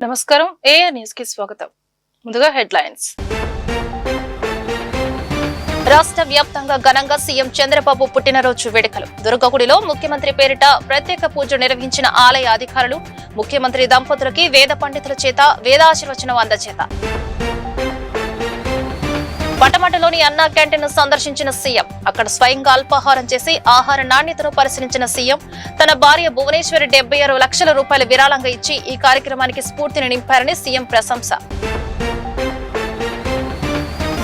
నమస్కారం AR news కి స్వాగతం. ముందుగా హెడ్లైన్స్. రాష్ట్ర వ్యాప్తంగా ఘనంగా సీఎం చంద్రబాబు పుట్టినరోజు వేడుకలు. దుర్గగుడిలో ముఖ్యమంత్రి పేరిట ప్రత్యేక పూజ నిర్వహించిన ఆలయ అధికారులు. ముఖ్యమంత్రి దంపతులకి వేద పండితుల చేత వేదాశీర్వచనం అందజేత. పటమటలోని అన్నా క్యాంటీన్ ను సందర్శించిన సీఎం. అక్కడ స్వయంగా అల్పాహారం చేసి ఆహార నాణ్యతను పరిశీలించిన సీఎం. తన భార్య భువనేశ్వరి 76 లక్షల రూపాయల విరాళంగా ఇచ్చి ఈ కార్యక్రమానికి స్ఫూర్తిని నింపారని సీఎం ప్రశంస.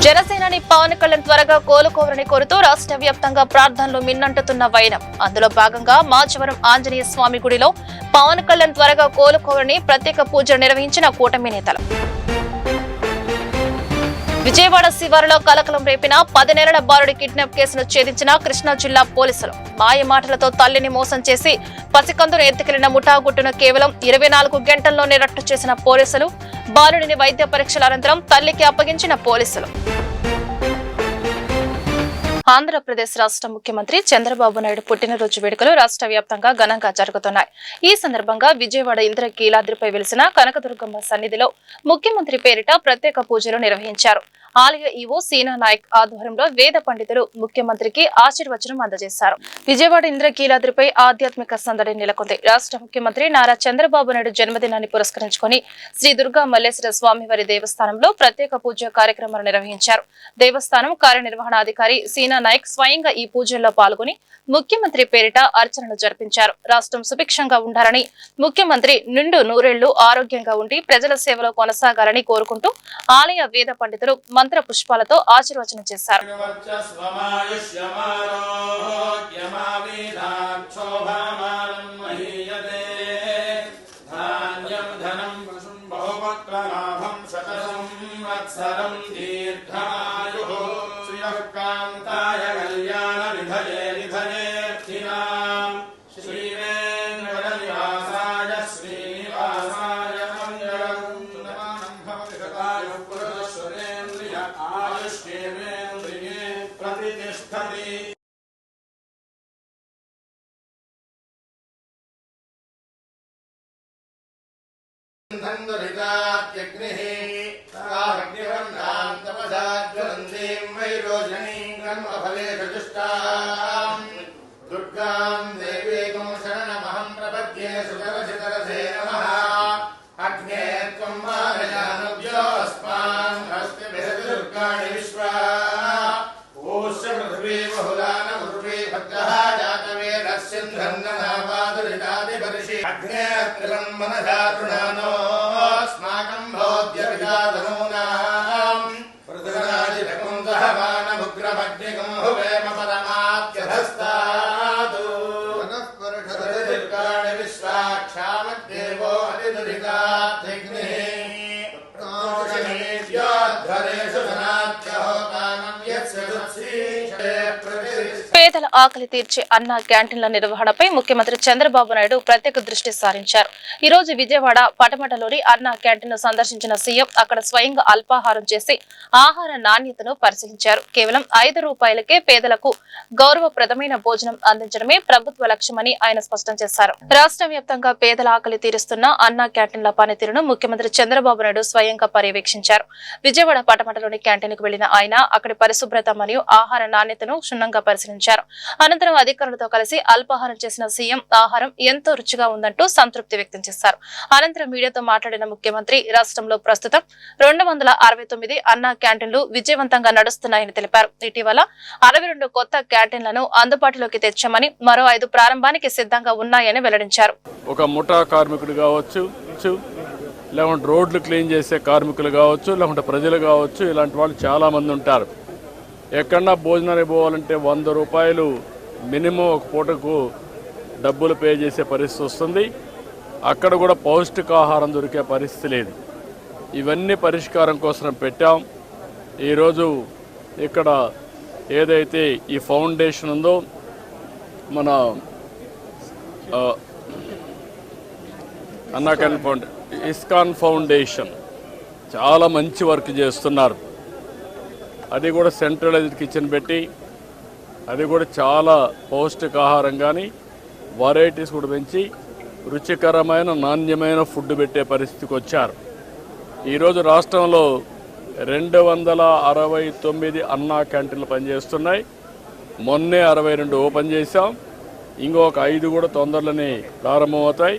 జనసేనాని పవన్ కళ్యాణ్ త్వరగా కోలుకోవాలని కోరుతూ రాష్ట్ర వ్యాప్తంగా ప్రార్థనలు మిన్నంటుతున్న వైనం. అందులో భాగంగా మాచవరం ఆంజనేయ స్వామి గుడిలో పవన్ కళ్యాణ్ త్వరగా కోలుకోవాలని ప్రత్యేక పూజలు నిర్వహించిన కూటమి నేతలు. విజయవాడ శివారులో కలకలం రేపిన 10 నెలల బాలుడి కిడ్నాప్ కేసును ఛేదించిన కృష్ణా జిల్లా పోలీసులు. మాయ మాటలతో తల్లిని మోసం చేసి పసికందును ఎత్తుకెళ్లిన ముఠాగుట్టును కేవలం 24 గంటల్లోనే రట్టు చేసిన పోలీసులు. బాలుడిని వైద్య పరీక్షల అనంతరం తల్లికి అప్పగించిన పోలీసులు. ఆంధ్రప్రదేశ్ రాష్ట్ర ముఖ్యమంత్రి చంద్రబాబు నాయుడు పుట్టినరోజు వేడుకలు రాష్ట్ర వ్యాప్తంగా ఘనంగా జరుగుతున్నాయి. ఈ సందర్భంగా విజయవాడ ఇంద్రకీలాద్రిపై వెలిసిన కనకదుర్గమ్మ సన్నిధిలో ముఖ్యమంత్రి పేరిట ప్రత్యేక పూజలు నిర్వహించారు. ఆలయ ఈవో సీనా నాయక్ ఆధ్వర్యంలో వేద పండితులు ముఖ్యమంత్రికి ఆశీర్వచనం అందజేశారు. విజయవాడ ఇంద్రకీలాద్రిపై ఆధ్యాత్మిక సందడి నెలకొంది. రాష్ట్ర ముఖ్యమంత్రి నారా చంద్రబాబు నాయుడు జన్మదినాన్ని పురస్కరించుకుని శ్రీ దుర్గా మల్లేశ్వర స్వామివారి దేవస్థానంలో ప్రత్యేక పూజ కార్యక్రమాలు నిర్వహించారు. దేవస్థానం కార్యనిర్వహణాధికారి సీనా నాయక్ స్వయంగా ఈ పూజల్లో పాల్గొని ముఖ్యమంత్రి పేరిట అర్చనలు జరిపించారు. రాష్ట్రం సుభిక్షంగా ఉండాలని, ముఖ్యమంత్రి నిండు నూరేళ్లు ఆరోగ్యంగా ఉండి ప్రజల సేవలో కొనసాగాలని కోరుకుంటూ ఆలయ వేద పండితులు మంత్ర పుష్పాలతో ఆశీర్వచనం చేశారు. పేదల ఆకలి తీర్చే అన్నా క్యాంటీన్ల నిర్వహణపై ముఖ్యమంత్రి చంద్రబాబు నాయుడు ప్రత్యేక దృష్టి సారించారు. ఈ రోజు విజయవాడ పటమటలోని అన్నా క్యాంటీన్ ను సందర్శించిన సీఎం అక్కడ స్వయంగా అల్పాహారం చేసి ఆహార నాణ్యతను పరిశీలించారు. కేవలం 5 రూపాయలకే పేదలకు గౌరవప్రదమైన భోజనం అందించడమే ప్రభుత్వ లక్ష్యమని ఆయన స్పష్టం చేశారు. రాష్ట్ర వ్యాప్తంగా పేదల ఆకలి తీరుస్తున్న అన్నా క్యాంటీన్ల పనితీరును ముఖ్యమంత్రి చంద్రబాబు నాయుడు స్వయంగా పర్యవేక్షించారు. విజయవాడ పటమటలోని క్యాంటీన్ కు వెళ్లిన ఆయన అక్కడి పరిశుభ్రత మరియు ఆహార నాణ్యతను క్షుణ్ణంగా పరిశీలించారు. అనంతరం అధికారులతో కలిసి అల్పాహారం చేసిన సీఎం ఆహారం ఎంతో రుచిగా ఉందంటూ సంతృప్తి వ్యక్తం చేశారు. అనంతరం మీడియాతో మాట్లాడిన ముఖ్యమంత్రి రాష్ట్రంలో ప్రస్తుతం 269 అన్నా క్యాంటీన్లు విజయవంతంగా నడుస్తున్నాయని తెలిపారు. ఇటీవల 62 కొత్త క్యాంటీన్లను అందుబాటులోకి తెచ్చామని, మరో 5 ప్రారంభానికి సిద్ధంగా ఉన్నాయని వెల్లడించారు. ఒక ముఠా కార్మికుడు కావచ్చు, లేకుంటే రోడ్లు క్లీన్ చేసే కార్మికులు కావచ్చు, లేకుంటే ప్రజలు కావచ్చు, ఇలాంటి వాళ్ళు చాలా మంది ఉంటారు. ఎక్కడన్నా భోజనానికి పోవాలంటే 100 రూపాయలు మినిమం ఒక పూటకు డబ్బులు పే చేసే పరిస్థితి వస్తుంది. అక్కడ కూడా పౌష్టికాహారం దొరికే పరిస్థితి లేదు. ఇవన్నీ పరిష్కారం కోసం పెట్టాం. ఈరోజు ఇక్కడ ఏదైతే ఈ ఫౌండేషన్ ఉందో మన అన్నా క్యాంటీన్ ఇస్కాన్ ఫౌండేషన్ చాలా మంచి వర్క్ చేస్తున్నారు. అది కూడా సెంట్రలైజ్డ్ కిచెన్ పెట్టి అది కూడా చాలా పౌష్టికాహారం కానీ వెరైటీస్ కూడా పెంచి రుచికరమైన నాణ్యమైన ఫుడ్ పెట్టే పరిస్థితికి వచ్చారు. ఈరోజు రాష్ట్రంలో 269 అన్నా క్యాంటీన్లు పనిచేస్తున్నాయి. మొన్నే 62 ఓపెన్ చేశాం. ఇంకొక 5 కూడా తొందరలోనే ప్రారంభమవుతాయి.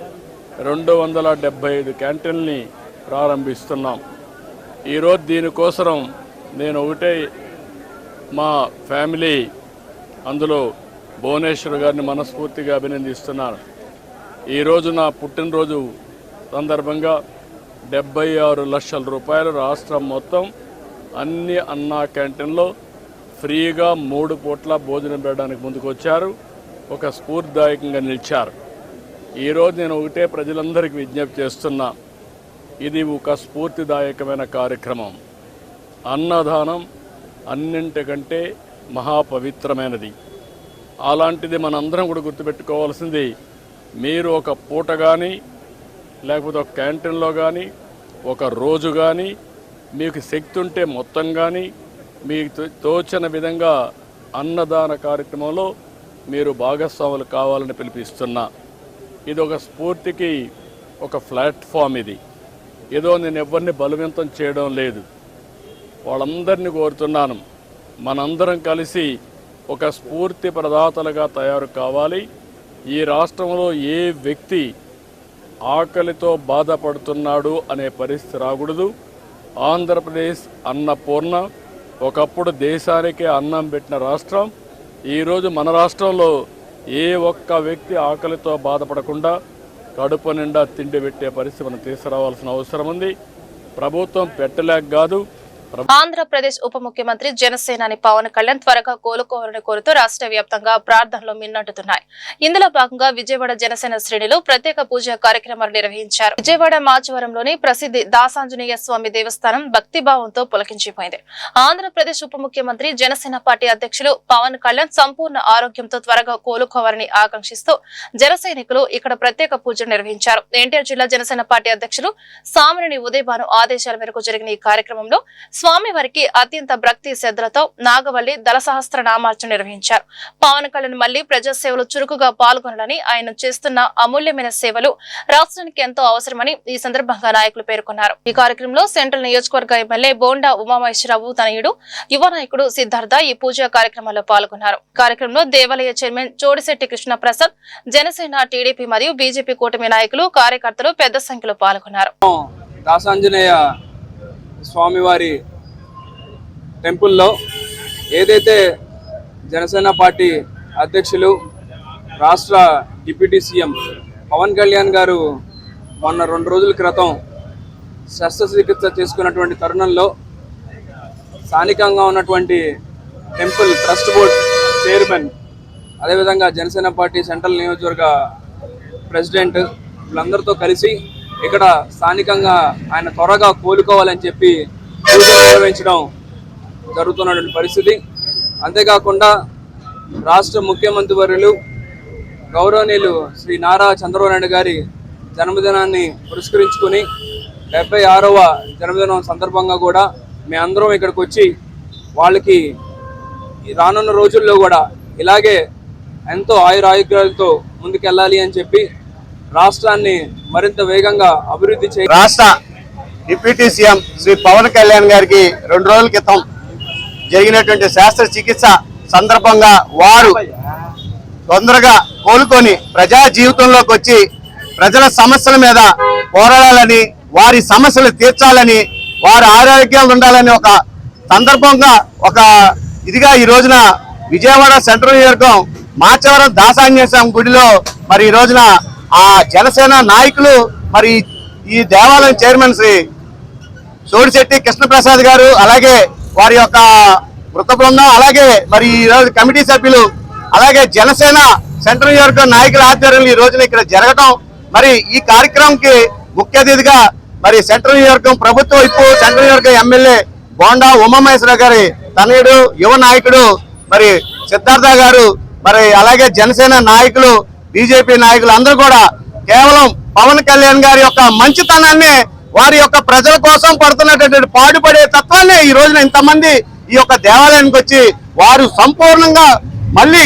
275 క్యాంటీన్ని ప్రారంభిస్తున్నాం. ఈరోజు దీనికోసం నేను ఒకటే మా ఫ్యామిలీ అందులో భువనేశ్వర్ గారిని మనస్ఫూర్తిగా అభినందిస్తున్నాను. ఈరోజు నా పుట్టినరోజు సందర్భంగా 76 లక్షల రూపాయలు రాష్ట్రం మొత్తం అన్ని అన్నా క్యాంటీన్లో ఫ్రీగా 3 పూట్ల భోజనం పెట్టడానికి ముందుకు వచ్చారు. ఒక స్ఫూర్తిదాయకంగా నిలిచారు. ఈరోజు నేను ఒకటే ప్రజలందరికీ విజ్ఞప్తి చేస్తున్నా, ఇది ఒక స్ఫూర్తిదాయకమైన కార్యక్రమం. అన్నదానం అన్నింటికంటే మహాపవిత్రమైనది. అలాంటిది మనందరం కూడా గుర్తుపెట్టుకోవాల్సింది, మీరు ఒక పూట కానీ లేకపోతే ఒక క్యాంటీన్లో కానీ ఒక రోజు కానీ మీకు శక్తి ఉంటే మొత్తం కానీ మీకు తోచిన విధంగా అన్నదాన కార్యక్రమంలో మీరు భాగస్వాములు కావాలని పిలిపిస్తున్నా. ఇది ఒక స్ఫూర్తికి ఒక ప్లాట్ఫామ్. ఇది ఏదో నేను ఎవరిని బలవంతం చేయడం లేదు. వాళ్ళందరినీ కోరుతున్నాను, మనందరం కలిసి ఒక స్ఫూర్తి ప్రదాతలుగా తయారు కావాలి. ఈ రాష్ట్రంలో ఏ వ్యక్తి ఆకలితో బాధపడుతున్నాడు అనే పరిస్థితి రాకూడదు. ఆంధ్రప్రదేశ్ అన్నపూర్ణ, ఒకప్పుడు దేశానికే అన్నం పెట్టిన రాష్ట్రం. ఈరోజు మన రాష్ట్రంలో ఏ ఒక్క వ్యక్తి ఆకలితో బాధపడకుండా కడుపు నిండా తిండి పెట్టే పరిస్థితి మనం తీసుకురావాల్సిన అవసరం ఉంది. ప్రభుత్వం పెట్టలేక కాదు. ఆంధ్రప్రదేశ్ ఉప ముఖ్యమంత్రి జనసేనాని పవన్ కళ్యాణ్ త్వరగా కోలుకోవాలని కోరుతూ రాష్ట్ర వ్యాప్తంగా ప్రార్థనలు మిన్నంటున్నాయి. ఇందులో భాగంగా విజయవాడ జనసేన శ్రేణులు ప్రత్యేక పూజా కార్యక్రమాలు నిర్వహించారు. విజయవాడ మాచవరంలోని ప్రసిద్ధి దాసాంజనేయ స్వామి దేవస్థానం భక్తిభావంతో పులకించిపోయింది. ఆంధ్రప్రదేశ్ ఉప ముఖ్యమంత్రి జనసేన పార్టీ అధ్యక్షులు పవన్ కళ్యాణ్ సంపూర్ణ ఆరోగ్యంతో త్వరగా కోలుకోవాలని ఆకాంక్షిస్తూ జన సైనికులు ఇక్కడ ప్రత్యేక పూజలు నిర్వహించారు. ఎన్టీఆర్ జిల్లా జనసేన పార్టీ అధ్యక్షులు సామినేని ఉదయభాను ఆదేశాల మేరకు జరిగిన ఈ కార్యక్రమంలో స్వామివారికి అత్యంత భక్తి శ్రద్ధలతో నాగవల్లి దళ సహస్రనామార్చన నిర్వహించారు. పవన్ కళ్యాణ్ మళ్లీ ప్రజాసేవలు చురుకుగా పాల్గొనాలని, ఆయన చేస్తున్న అమూల్యమైన సేవలు రాష్ట్రానికి ఎంతో అవసరమని ఈ సందర్భంగా నాయకులు పేర్కొన్నారు. ఈ కార్యక్రమంలో సెంట్రల్ నియోజకవర్గ ఎమ్మెల్యే బోండా ఉమామహేశ్వరరావు తనయుడు యువ నాయకుడు సిద్ధార్థ ఈ పూజా కార్యక్రమంలో పాల్గొన్నారు. కార్యక్రమంలో దేవాలయ చైర్మన్ చోడిశెట్టి కృష్ణప్రసాద్, జనసేన, టీడీపీ మరియు బీజేపీ కూటమి నాయకులు, కార్యకర్తలు పెద్ద సంఖ్యలో పాల్గొన్నారు. దాసాంజనేయ స్వామివారి టెంపుల్లో ఏదైతే జనసేన పార్టీ అధ్యక్షులు రాష్ట్ర డిప్యూటీ సీఎం పవన్ కళ్యాణ్ గారు మొన్న 2 రోజుల క్రితం శస్త్రచికిత్స చేసుకున్నటువంటి తరుణంలో స్థానికంగా ఉన్నటువంటి టెంపుల్ ట్రస్ట్ బోర్డ్ చైర్మన్, అదేవిధంగా జనసేన పార్టీ సెంట్రల్ నియోజకవర్గ ప్రెసిడెంట్ వీళ్ళందరితో కలిసి ఇక్కడ స్థానికంగా ఆయన త్వరగా కోలుకోవాలని చెప్పి పూజలు నిర్వహించడం జరుగుతున్నటువంటి పరిస్థితి. అంతేకాకుండా రాష్ట్ర ముఖ్యమంత్రి వర్యులు గౌరవనీయులు శ్రీ నారా చంద్రబాబు నాయుడు గారి జన్మదినాన్ని పురస్కరించుకుని 76వ జన్మదినం సందర్భంగా కూడా మేమందరం ఇక్కడికి వచ్చి వాళ్ళకి రానున్న రోజుల్లో కూడా ఇలాగే ఎంతో ఆయురారోగ్యాలతో ముందుకెళ్ళాలి అని చెప్పి రాష్ట్రాన్ని మరింత వేగంగా అభివృద్ధి చేయాలి. రాష్ట్ర డిప్యూటీ సీఎం శ్రీ పవన్ కళ్యాణ్ గారికి 2 రోజుల క్రితం జరిగినటువంటి శాస్త్ర చికిత్స సందర్భంగా వారు తొందరగా కోలుకొని ప్రజా జీవితంలోకి వచ్చి ప్రజల సమస్యల మీద పోరాడాలని, వారి సమస్యలు తీర్చాలని, వారి ఆరోగ్యాలు ఉండాలని ఒక సందర్భంగా ఒక ఇదిగా ఈ రోజున విజయవాడ సెంట్రల్ నియోజకవర్గం మాచవరం దాసాంజనేయ స్వామి గుడిలో మరి ఈ రోజున ఆ జనసేన నాయకులు, మరి ఈ దేవాలయం చైర్మన్ శ్రీ చోడిశెట్టి కృష్ణప్రసాద్ గారు, అలాగే వారి యొక్క వృత్త బృందం, అలాగే మరి ఈ రోజు కమిటీ సభ్యులు, అలాగే జనసేన సెంట్రల్ నియోజకవర్గం నాయకుల ఆధ్వర్యంలో ఈ రోజున ఇక్కడ జరగడం, మరి ఈ కార్యక్రమంకి ముఖ్య అతిథిగా మరి సెంట్రల్ నియోజకవర్గం ప్రభుత్వ వైపు సెంట్రల్ నియోజకవర్గం ఎమ్మెల్యే బోండా ఉమామహేశ్వరరావు గారి తనయుడు యువ నాయకుడు మరి సిద్ధార్థ గారు, మరి అలాగే జనసేన నాయకులు, బీజేపీ నాయకులు అందరూ కూడా కేవలం పవన్ కళ్యాణ్ గారి యొక్క మంచితనాన్ని, వారి యొక్క ప్రజల కోసం పడుతున్నటువంటి పాటుపడే తత్వాన్ని ఈ రోజున ఇంతమంది ఈ యొక్క దేవాలయానికి వచ్చి వారు సంపూర్ణంగా మళ్ళీ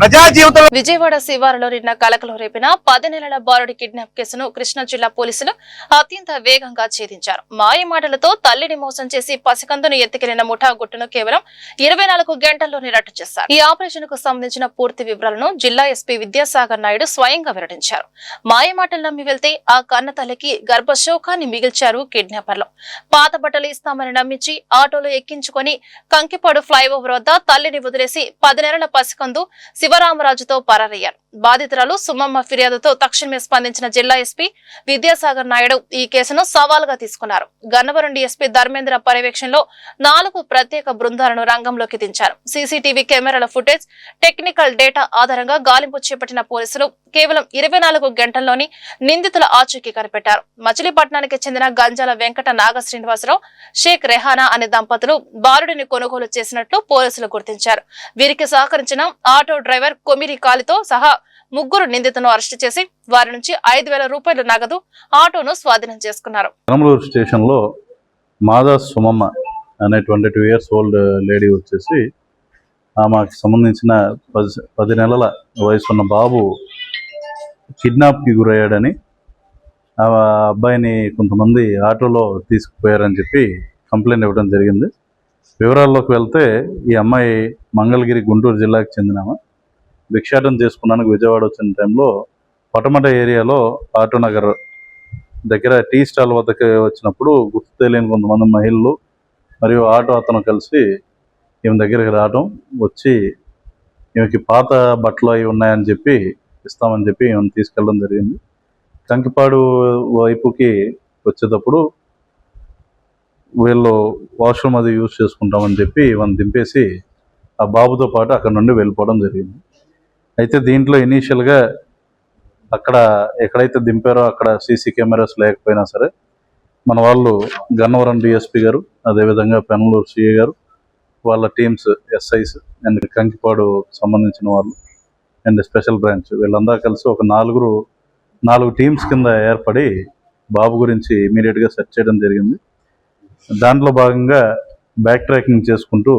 ప్రజా జీవితంలో విజయవాడ శివారులో నిన్న కలకలం రేపిన 10 నెలల బాలుడి కిడ్నాప్ కేసును కృష్ణా జిల్లా పోలీసులు అత్యంత వేగంగా ఛేదించారు. మాయమాటలతో తల్లిని మోసం చేసి పసికందును ఎత్తుకెళ్లిన ముఠా గుట్టును కేవలం 24 గంటల్లోనే రట్టు చేశారు. ఈ ఆపరేషన్ కు సంబంధించిన పూర్తి వివరాలను జిల్లా ఎస్పీ విద్యాసాగర్ నాయుడు స్వయంగా వెల్లడించారు. మాయమాటలు నమ్మి వెళ్తే ఆ కన్న తల్లికి గర్భశోకాన్ని మిగిల్చారు కిడ్నాపర్లు. పాత బట్టలు ఇస్తామని నమ్మించి ఆటోలో ఎక్కించుకొని కంకిపాడు ఫ్లైఓవర్ వద్ద తల్లిని వదిలేసి 10 నెలల పసికందు శివరామరాజుతో పరారయ్యారు. బాధితురాలు సుమమ్మ ఫిర్యాదుతో తక్షణమే స్పందించిన జిల్లా ఎస్పీ విద్యాసాగర్ నాయుడు ఈ కేసును సవాలుగా తీసుకున్నారు. గన్నవరం డీఎస్పీ ధర్మేంద్ర పర్యవేక్షణలో 4 ప్రత్యేక బృందాలను రంగంలోకి దించారు. సీసీటీవీ కెమెరాల ఫుటేజ్, టెక్నికల్ డేటా ఆధారంగా గాలింపు చేపట్టిన పోలీసులు కేవలం 24 గంటల్లోని నిందితుల ఆచూకీ కనిపెట్టారు. మచిలీపట్నానికి చెందిన గంజాల వెంకట నాగ శ్రీనివాసరావు, షేక్ రెహానా అనే దంపతులు బాలుడిని కొనుగోలు చేసినట్లు పోలీసులు గుర్తించారు. వీరికి సహకరించిన ఆటో డ్రైవర్ కొమిరి కాలితో సహా 3 నిందితులను అరెస్టు చేసి వారి నుంచి 5,000 రూపాయల నగదు, ఆటోను స్వాధీనం చేసుకున్నారు. కనమలూరు స్టేషన్లో మాదా సుమమ్మ అనే 22 years ఓల్డ్ లేడీ వచ్చేసి ఆమెకు సంబంధించిన 10 నెలల వయసున్న బాబు కిడ్నాప్కి గురయ్యాడని, ఆ అబ్బాయిని కొంతమంది ఆటోలో తీసుకుపోయారని చెప్పి కంప్లైంట్ ఇవ్వడం జరిగింది. వివరాల్లోకి వెళ్తే ఈ అమ్మాయి మంగళగిరి, గుంటూరు జిల్లాకు చెందినామా. భిక్షాటన చేసుకున్నానికి విజయవాడ వచ్చిన టైంలో పటమట ఏరియాలో ఆటో నగర్ దగ్గర టీ స్టాల్ వద్దకు వచ్చినప్పుడు గుర్తు తెలియని కొంతమంది మహిళలు మరియు ఆటో అతను కలిసి ఈమె దగ్గరికి రావడం, వచ్చి ఈమెకి పాత బట్టలు అవి ఉన్నాయని చెప్పి ఇస్తామని చెప్పి ఈమెను తీసుకెళ్ళడం జరిగింది. కంకిపాడు వైపుకి వచ్చేటప్పుడు వీళ్ళు వాష్రూమ్ అది యూజ్ చేసుకుంటామని చెప్పి ఈమెను దింపేసి ఆ బాబుతో పాటు అక్కడ నుండి వెళ్ళిపోవడం జరిగింది. అయితే దీంట్లో ఇనీషియల్గా అక్కడ ఎక్కడైతే దింపారో అక్కడ సీసీ కెమెరాస్ లేకపోయినా సరే మన వాళ్ళు గన్నవరం డిఎస్పీ గారు, అదేవిధంగా పెనమలూరు సిఐ గారు, వాళ్ళ టీమ్స్, ఎస్ఐస్ అండ్ కంకిపాడు సంబంధించిన వాళ్ళు అండ్ స్పెషల్ బ్రాంచ్ వీళ్ళందరూ కలిసి ఒక 4 టీమ్స్ కింద ఏర్పడి బాబు గురించి ఇమీడియట్గా సెర్చ్ చేయడం జరిగింది. దాంట్లో భాగంగా బ్యాక్ ట్రాకింగ్ చేసుకుంటూ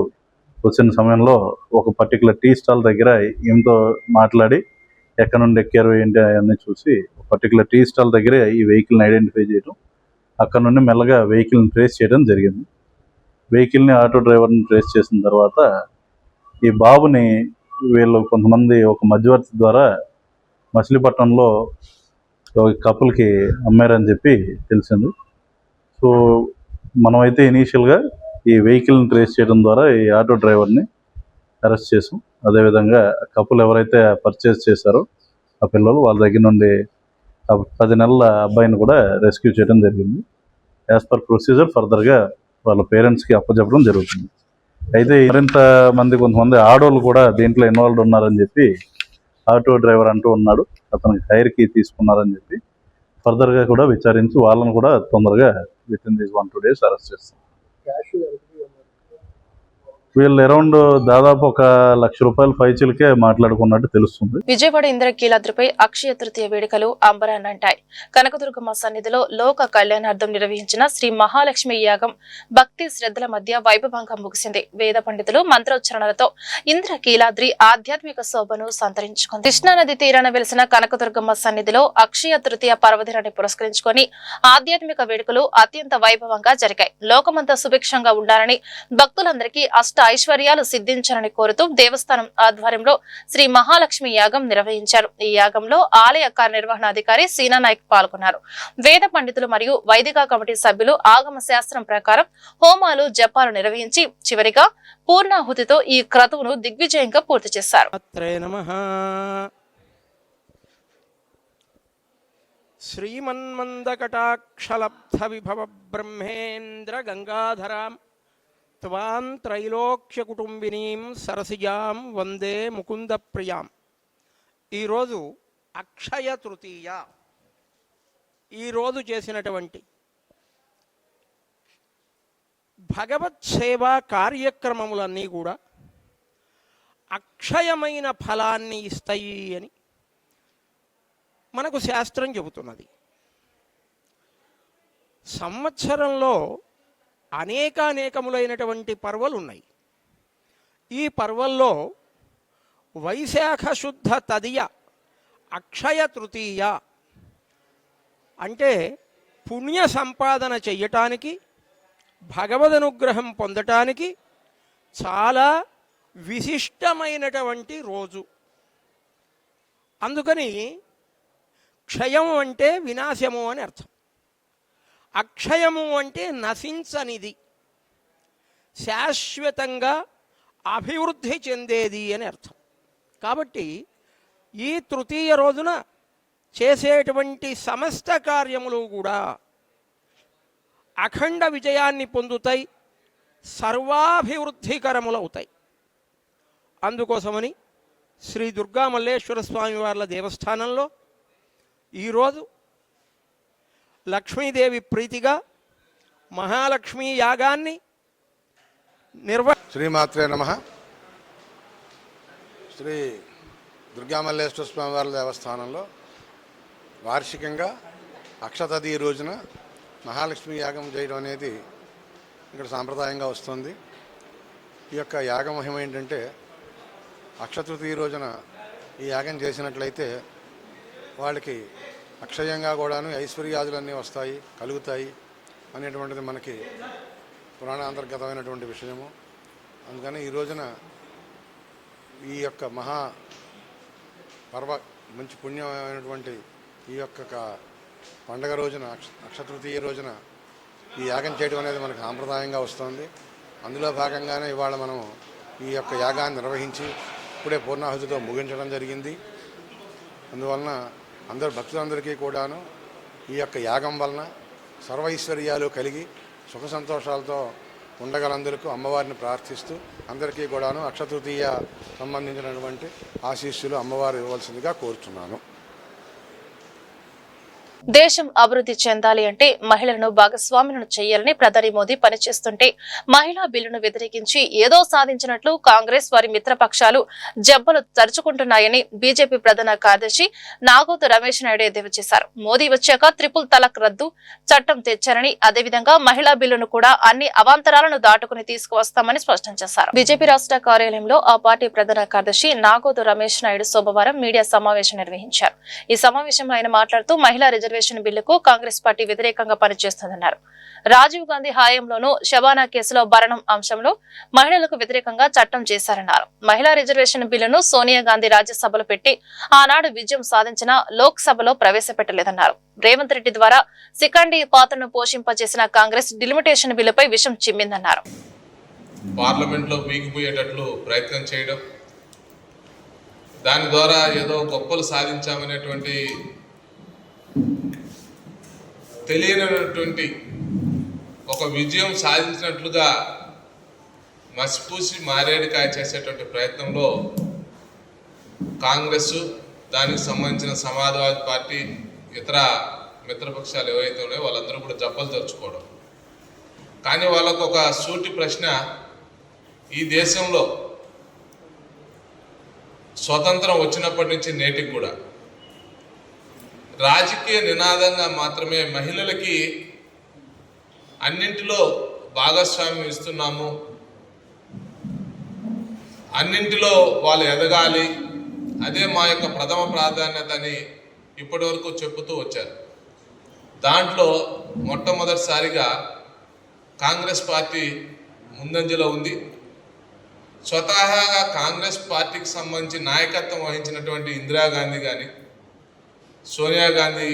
వచ్చిన సమయంలో ఒక పర్టికులర్ టీ స్టాల్ దగ్గర ఈమెతో మాట్లాడి ఎక్కడ నుండి ఎక్కారు ఏంటి అవన్నీ చూసి ఒక పర్టికులర్ టీ స్టాల్ దగ్గర ఈ వెహికల్ని ఐడెంటిఫై చేయడం, అక్కడ నుండి మెల్లగా వెహికల్ని ట్రేస్ చేయడం జరిగింది. వెహికల్ని, ఆటో డ్రైవర్ని ట్రేస్ చేసిన తర్వాత ఈ బాబుని వీళ్ళు కొంతమంది ఒక మధ్యవర్తి ద్వారా మచిలీపట్నంలో ఒక కపుల్కి అమ్మారని చెప్పి తెలిసింది. సో మనమైతే ఇనీషియల్గా ఈ వెహికల్ని ట్రేస్ చేయడం ద్వారా ఈ ఆటో డ్రైవర్ని అరెస్ట్ చేసాం. అదేవిధంగా కపుల్ ఎవరైతే పర్చేస్ చేశారో ఆ పిల్లలు వాళ్ళ దగ్గర నుండి 10 నెలల అబ్బాయిని కూడా రెస్క్యూ చేయడం జరిగింది. యాజ్ పర్ ప్రొసీజర్ ఫర్దర్గా వాళ్ళ పేరెంట్స్కి అప్పచెప్పడం జరుగుతుంది. అయితే మరింత కొంతమంది ఆడోళ్ళు కూడా దీంట్లో ఇన్వాల్వ్ ఉన్నారని చెప్పి ఆటో డ్రైవర్ అంటూ ఉన్నాడు. అతనికి హైర్కి తీసుకున్నారని చెప్పి ఫర్దర్గా కూడా విచారించి వాళ్ళని కూడా తొందరగా with in these 1-2 days arrest చేస్తాం. వీళ్ళు అరౌండ్ దాదాపు ₹1 లక్ష పైచిలకే మాట్లాడుకున్నట్టు తెలుస్తుంది. విజయవాడ ఇంద్రకీలాద్రిపై అక్షయ తృతీయ వేడుకలు అంబరాన్నంటాయి. కనకదుర్గమ్మ సన్నిధిలో లోక కళ్యాణార్థం నిర్వహించిన శ్రీ మహాలక్ష్మి యాగం భక్తి శ్రద్ధల మధ్య వైభవంగా ముగిసింది. వేద పండితులు మంత్రోచ్చరణలతో ఇంద్రకీలాద్రి ఆధ్యాత్మిక శోభను సంతరించుకుంది. కృష్ణానది తీరాన వెలిసిన కనకదుర్గమ్మ సన్నిధిలో అక్షయ తృతీయ పర్వదినాన్ని పురస్కరించుకొని ఆధ్యాత్మిక వేడుకలు అత్యంత వైభవంగా జరిగాయి. లోకమంతా సుభిక్షంగా ఉండాలని, భక్తులందరికీ అష్ట ఐశ్వర్యాలు సిద్ధించాలని కోరుతూ దేవస్థానం ఆధ్వర్యంలో శ్రీ మహాలక్ష్మి యాగం నిర్వహించారు. ఈ యాగంలో ఆలయ కార్యనిర్వహణాధికారి సీనా నాయక్ పాల్గొన్నారు. వేద పండితులు మరియు వైదిక కమిటీ సభ్యులు ఆగమ శాస్త్రం ప్రకారం హోమాలు, జపాలు నిర్వహించి చివరిగా పూర్ణాహుతితో ఈ క్రతువును దిగ్విజయంగా పూర్తి చేశారు. శ్రీమన్మందకటాక్షలబ్ధ విభవ బ్రహ్మేంద్ర గంగాధరాం త్వాం త్రైలోక్య కుటుంబినీం సరసిజాం వందే ముకుంద ప్రియాం. ఈరోజు అక్షయ తృతీయ. ఈరోజు చేసినటువంటి భగవత్ సేవా కార్యక్రమములన్నీ కూడా అక్షయమైన ఫలాన్ని ఇస్తాయి అని మనకు శాస్త్రం చెబుతున్నది. సంవత్సరంలో అనేకములైనటువంటి పర్వలు ఉన్నాయి. ఈ పర్వల్లో వైశాఖ శుద్ధ తదియ అక్షయ తృతీయ అంటే పుణ్య సంపాదన చెయ్యటానికి, భగవదనుగ్రహం పొందటానికి చాలా విశిష్టమైనటువంటి రోజు. అందుకని క్షయం అంటే వినాశము అని అర్థం, అక్షయము అంటే నశించనిది, శాశ్వతంగా అభివృద్ధి చెందేది అని అర్థం. కాబట్టి ఈ తృతీయ రోజున చేసేటువంటి సమస్త కార్యములు కూడా అఖండ విజయాన్ని పొందుతాయి, సర్వాభివృద్ధికరములవుతాయి. అందుకోసమని శ్రీ దుర్గా మల్లేశ్వర స్వామి వార్ల దేవస్థానంలో ఈరోజు లక్ష్మీదేవి ప్రీతిగా మహాలక్ష్మీ యాగాన్ని శ్రీమాత్రే నమః. శ్రీ దుర్గామల్లేశ్వర స్వామి వారి దేవస్థానంలో వార్షికంగా అక్షతది రోజున మహాలక్ష్మి యాగం చేయడం అనేది ఇక్కడ సాంప్రదాయంగా వస్తుంది. ఈ యొక్క యాగ మహిమ ఏంటంటే, అక్షతృతీయ రోజున ఈ యాగం చేసినట్లయితే వాళ్ళకి అక్షయంగా కూడాను ఐశ్వర్యాదులన్నీ వస్తాయి, కలుగుతాయి అనేటువంటిది మనకి పురాణాంతర్గతమైనటువంటి విషయము. అందుకని ఈ రోజున ఈ యొక్క మహా పర్వ మంచి పుణ్యమైనటువంటి ఈ యొక్క పండగ రోజున అక్షతృతీయ రోజున ఈ యాగం చేయడం అనేది మనకు సాంప్రదాయంగా వస్తుంది. అందులో భాగంగానే ఇవాళ మనం ఈ యొక్క యాగాన్ని నిర్వహించి ఇప్పుడే పూర్ణాహుతితో ముగించడం జరిగింది. అందువలన అందరు భక్తులందరికీ కూడాను ఈ యొక్క యాగం వలన సర్వైశ్వర్యాలు కలిగి సుఖ సంతోషాలతో ఉండగలందరికీ అమ్మవారిని ప్రార్థిస్తూ అందరికీ కూడాను అక్షతృతీయ సంబంధించినటువంటి ఆశీస్సులు అమ్మవారు ఇవ్వవలసిందిగా కోరుచున్నాను. దేశం అభివృద్ధి చెందాలి అంటే మహిళలను భాగస్వాములను చేయాలని ప్రధాని మోదీ పనిచేస్తుంటే మహిళా బిల్లును వ్యతిరేకించి ఏదో సాధించినట్లు కాంగ్రెస్ వారి మిత్రపక్షాలు జబ్బలు తరుచుకుంటున్నాయని బీజేపీ ప్రధాన కార్యదర్శి నాగోతు రమేష్ నాయుడు ఎద్దేవా చేశారు. మోదీ వచ్చాక ట్రిపుల్ తలాక్ రద్దు చట్టం తెచ్చారని, అదేవిధంగా మహిళా బిల్లును కూడా అన్ని అవాంతరాలను దాటుకుని తీసుకువస్తామని స్పష్టం చేశారు. బీజేపీ రాష్ట్ర కార్యాలయంలో ఆ పార్టీ ప్రధాన కార్యదర్శి నాగోతు రమేష్ నాయుడు సోమవారం మీడియా సమావేశం నిర్వహించారు. ఈ సమావేశంలో ఆయన మాట్లాడుతూ మహిళా రిజర్వేషన్ బిల్లుకు కాంగ్రెస్ పార్టీ వ్యతిరేకంగా పనిచేస్తుందన్నారు. రాజీవ్ గాంధీ హయాంలోనూ షబానా కేసులో భరణం అంశంలో మహిళలకు వ్యతిరేకంగా చట్టం చేశారన్నారు. మహిళా రిజర్వేషన్ బిల్లును సోనియా గాంధీ రాజ్యసభలో పెట్టి ఆనాడు విజయం సాధించిన లోక్ సభలో ప్రవేశపెట్టలేదన్నారు. రేవంత్ రెడ్డి ద్వారా సికండి పాత్రను పోషింపజేసిన కాంగ్రెస్ డిలిమిటేషన్ బిల్లుపై విషం చిమ్మిందన్నారు. పార్లమెంట్ లో వీగిపోయేటట్లు ప్రయత్నం చేయడం, దాని ద్వారా ఏదో గొప్పలు సాధించామనేటువంటి తెలియనటువంటి ఒక విజయం సాధించినట్లుగా మసిపూసి మారేడుకాయ చేసేటువంటి ప్రయత్నంలో కాంగ్రెస్, దానికి సంబంధించిన సమాజ్వాదీ పార్టీ, ఇతర మిత్రపక్షాలు ఏవైతే ఉన్నాయో వాళ్ళందరూ కూడా జబ్బలు తెరుచుకోవడం. కానీ వాళ్ళకు ఒక సూటి ప్రశ్న, ఈ దేశంలో స్వతంత్రం వచ్చినప్పటి నుంచి నేటికి కూడా రాజకీయ నినాదంగా మాత్రమే మహిళలకి అన్నింటిలో భాగస్వామ్యం ఇస్తున్నాము, అన్నింటిలో వాళ్ళు ఎదగాలి, అదే మా యొక్క ప్రథమ ప్రాధాన్యత అని ఇప్పటి వరకు చెబుతూ వచ్చారు. దాంట్లో మొట్టమొదటిసారిగా కాంగ్రెస్ పార్టీ ముందంజలో ఉంది. స్వతహాగా కాంగ్రెస్ పార్టీకి సంబంధించి నాయకత్వం వహించినటువంటి ఇందిరాగాంధీ కానీ, సోనియా గాంధీ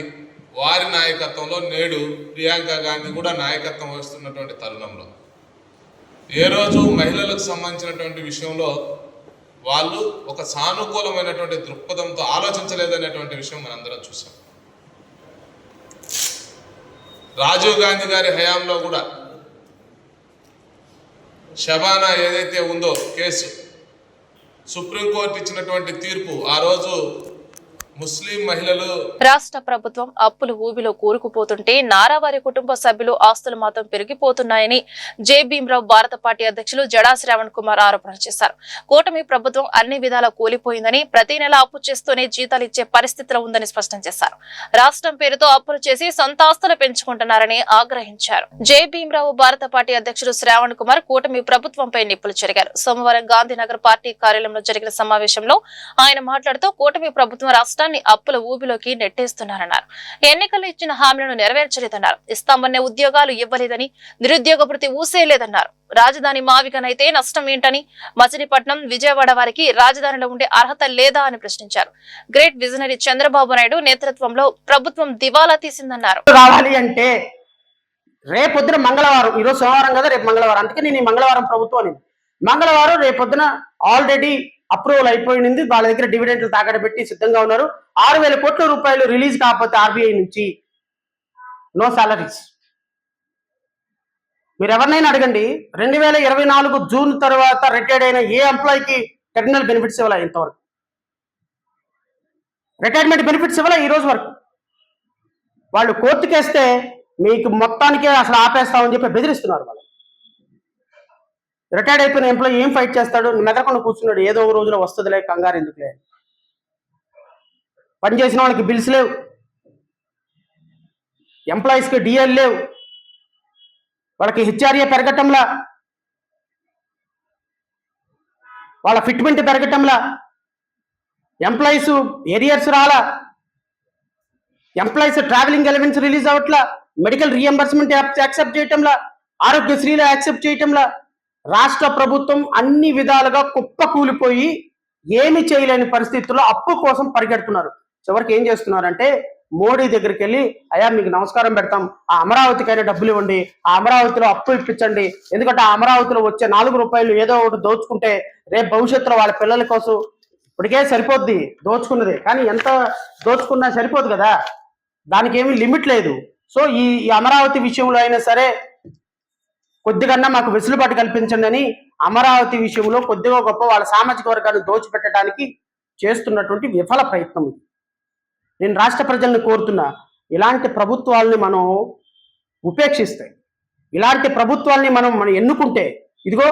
వారి నాయకత్వంలో నేడు ప్రియాంక గాంధీ కూడా నాయకత్వం వహిస్తున్నటువంటి తరుణంలో ఏ రోజు మహిళలకు సంబంధించినటువంటి విషయంలో వాళ్ళు ఒక సానుకూలమైనటువంటి దృక్పథంతో ఆలోచించలేదనేటువంటి విషయం మనందరం చూసాం. రాజీవ్ గాంధీ గారి హయాంలో కూడా షబానా ఏదైతే ఉందో కేసు, సుప్రీంకోర్టు ఇచ్చినటువంటి తీర్పు ఆ రోజు ముస్లిం మహిళలు రాష్ట్ర ప్రభుత్వం అప్పులు ఊబిలో కూరుకుపోతుంటే నారావారి కుటుంబ సభ్యులు ఆస్తులు మాత్రం పెరిగిపోతున్నాయని జే భీమరావు భారత పార్టీ అధ్యక్షులు జడా శ్రావణ్ కుమార్ ఆరోపణ చేశారు. కూటమి ప్రభుత్వం అన్ని విధాలా కూలిపోయిందని, ప్రతి నెల అప్పు చేస్తూనే జీతాలు ఇచ్చే పరిస్థితిలో ఉందని స్పష్టం చేశారు. రాష్ట్రం పేరుతో అప్పులు చేసి సొంత ఆస్తులు పెంచుకుంటున్నారని ఆగ్రహించారు. జే భీమరావు భారత పార్టీ అధ్యక్షులు శ్రావణ్ కుమార్ కూటమి ప్రభుత్వంపై నిప్పులు చెరిగారు. సోమవారం గాంధీనగర్ పార్టీ కార్యాలయంలో జరిగిన సమావేశంలో ఆయన మాట్లాడుతూ కూటమి ప్రభుత్వం రాష్ట్రాన్ని అప్పుల ఊబిలోకి నెట్టేస్తున్నారన్నారు. ఎన్నికల్లో ఇచ్చిన హామీలను నెరవేర్చలేదన్నారు. ఇస్తామనే ఉద్యోగాలు ఇవ్వలేదని, నిరుద్యోగ భృతి ఊసేయలేదన్నారు. రాజధాని మావికనైతే నష్టం ఏంటని, మచిలీపట్నం, విజయవాడ వారికి రాజధానిలో ఉండే అర్హత లేదా అని ప్రశ్నించారు. గ్రేట్ విజనరీ చంద్రబాబు నాయుడు నేతృత్వంలో ప్రభుత్వం దివాలా తీసిందన్నారు. రావాలి అంటే రేపొద్దున మంగళవారం, ఈరోజు సోమవారం కదా, రేపు మంగళవారం, అందుకే నేను ఈ మంగళవారం ప్రభుత్వం అని మంగళవారం రేపొద్దున ఆల్రెడీ అప్రూవల్ అయిపోయింది. వాళ్ళ దగ్గర డివిడెంట్లు తాకట్టు పెట్టి సిద్ధంగా ఉన్నారు. 6,000 కోట్ల రూపాయలు రిలీజ్ కాకపోతే ఆర్బీఐ నుంచి నో సాలరీస్. మీరు ఎవరినైనా అడగండి, 2024 జూన్ తర్వాత రిటైర్డ్ అయిన ఏ ఎంప్లాయీకి టెర్మినల్ బెనిఫిట్స్ ఇవ్వాల ఇంతవరకు, రిటైర్మెంట్ బెనిఫిట్స్ ఇవ్వాల ఈ రోజు వరకు. వాళ్ళు కోర్టుకేస్తే మీకు మొత్తానికే అసలు ఆపేస్తామని చెప్పి బెదిరిస్తున్నారు. వాళ్ళు రిటైర్డ్ అయిపోయిన ఎంప్లాయీ ఏం ఫైట్ చేస్తాడు? మెదకుండా కూర్చున్నాడు, ఏదో ఒక రోజులో వస్తుందిలే, కంగారు ఎందుకులే. పనిచేసిన వాళ్ళకి బిల్స్ లేవు, ఎంప్లాయీస్కి డిఎల్ లేవు, వాళ్ళకి హెచ్ఆర్ఏ పెరగటంలా, వాళ్ళ ఫిట్మెంట్ పెరగటంలా, ఎంప్లాయీస్ ఏరియర్స్ రాలా, ఎంప్లాయీస్ ట్రావెలింగ్ అలవెన్స్ రిలీజ్ అవట్లా, మెడికల్ రీఎంబర్స్మెంట్ యాక్సెప్ట్ చేయటంలా, ఆరోగ్యశ్రీలో యాక్సెప్ట్ చేయటంలా. రాష్ట్ర ప్రభుత్వం అన్ని విధాలుగా కుప్పకూలిపోయి ఏమి చేయలేని పరిస్థితుల్లో అప్పు కోసం పరిగెడుతున్నారు. చివరికి ఏం చేస్తున్నారంటే మోడీ దగ్గరికి వెళ్ళి, అయ్యా మీకు నమస్కారం పెడతాం, ఆ అమరావతికైనా డబ్బులు ఇవ్వండి, ఆ అమరావతిలో అప్పు ఇప్పించండి, ఎందుకంటే ఆ అమరావతిలో వచ్చే 4 రూపాయలు ఏదో ఒకటి దోచుకుంటే రేపు భవిష్యత్తులో వాళ్ళ పిల్లల కోసం ఇప్పటికే సరిపోద్ది దోచుకున్నది, కానీ ఎంత దోచుకున్నా సరిపోదు కదా, దానికి ఏమీ లిమిట్ లేదు. సో ఈ అమరావతి విషయంలో అయినా సరే కొద్దిగన్నా మాకు వెసులుబాటు కల్పించండి అని అమరావతి విషయంలో కొద్దిగా గొప్ప వాళ్ళ సామాజిక వర్గాన్ని దోచిపెట్టడానికి చేస్తున్నటువంటి విఫల ప్రయత్నం ఇది. నేను రాష్ట్ర ప్రజల్ని కోరుతున్నా, ఇలాంటి ప్రభుత్వాలని మనం ఉపేక్షిస్తే, ఇలాంటి ప్రభుత్వాలని మనం ఎన్నుకుంటే, ఇదిగో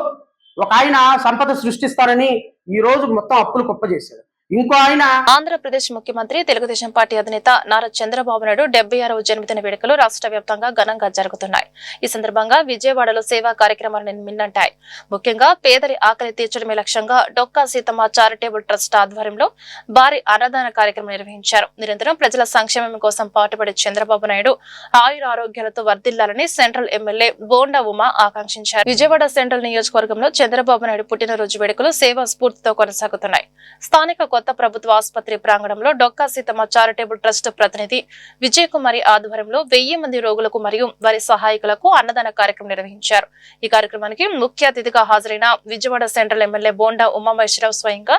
ఒక ఆయన సంపద సృష్టిస్తారని ఈ రోజు మొత్తం అప్పులు కుప్పజేశారు. ఇంకో ఆయన ఆంధ్రప్రదేశ్ ముఖ్యమంత్రి తెలుగుదేశం పార్టీ అధినేత నారా చంద్రబాబు నాయుడు 76వ జన్మదిన వేడుకలు రాష్ట్ర వ్యాప్తంగా ఘనంగా జరుగుతున్నాయి. ఈ సందర్భంగా విజయవాడలో సేవా కార్యక్రమాలు మిన్నంటాయి. ముఖ్యంగా పేదరి ఆకలి తీర్చడమే లక్ష్యంగా డొక్కా సీతమ్మ చారిటబుల్ ట్రస్ట్ ఆధ్వర్యంలో భారీ అన్నదాన కార్యక్రమం నిర్వహించారు. నిరంతరం ప్రజల సంక్షేమం కోసం పాటుపడే చంద్రబాబు నాయుడు ఆయుర ఆరోగ్యాలతో వర్ధిల్లాలని సెంట్రల్ ఎమ్మెల్యే బోండా ఉమా ఆకాంక్షించారు. విజయవాడ సెంట్రల్ నియోజకవర్గంలో చంద్రబాబు నాయుడు పుట్టినరోజు వేడుకలు సేవా స్ఫూర్తితో కొనసాగుతున్నాయి. స్థానిక కొత్త ప్రభుత్వ ఆసుపత్రి ప్రాంగణంలో డొక్కా సీతమ్మ చారిటబుల్ ట్రస్ట్ ప్రతినిధి విజయ్ కుమారి ఆధ్వర్యంలో 1000 మంది రోగులకు మరియు వారి సహాయకులకు అన్నదాన కార్యక్రమం నిర్వహించారు. ఈ కార్యక్రమానికి ముఖ్య అతిథిగా హాజరైన విజయవాడ సెంట్రల్ ఎమ్మెల్యే బోండా ఉమామహేశ్వరరావు స్వయంగా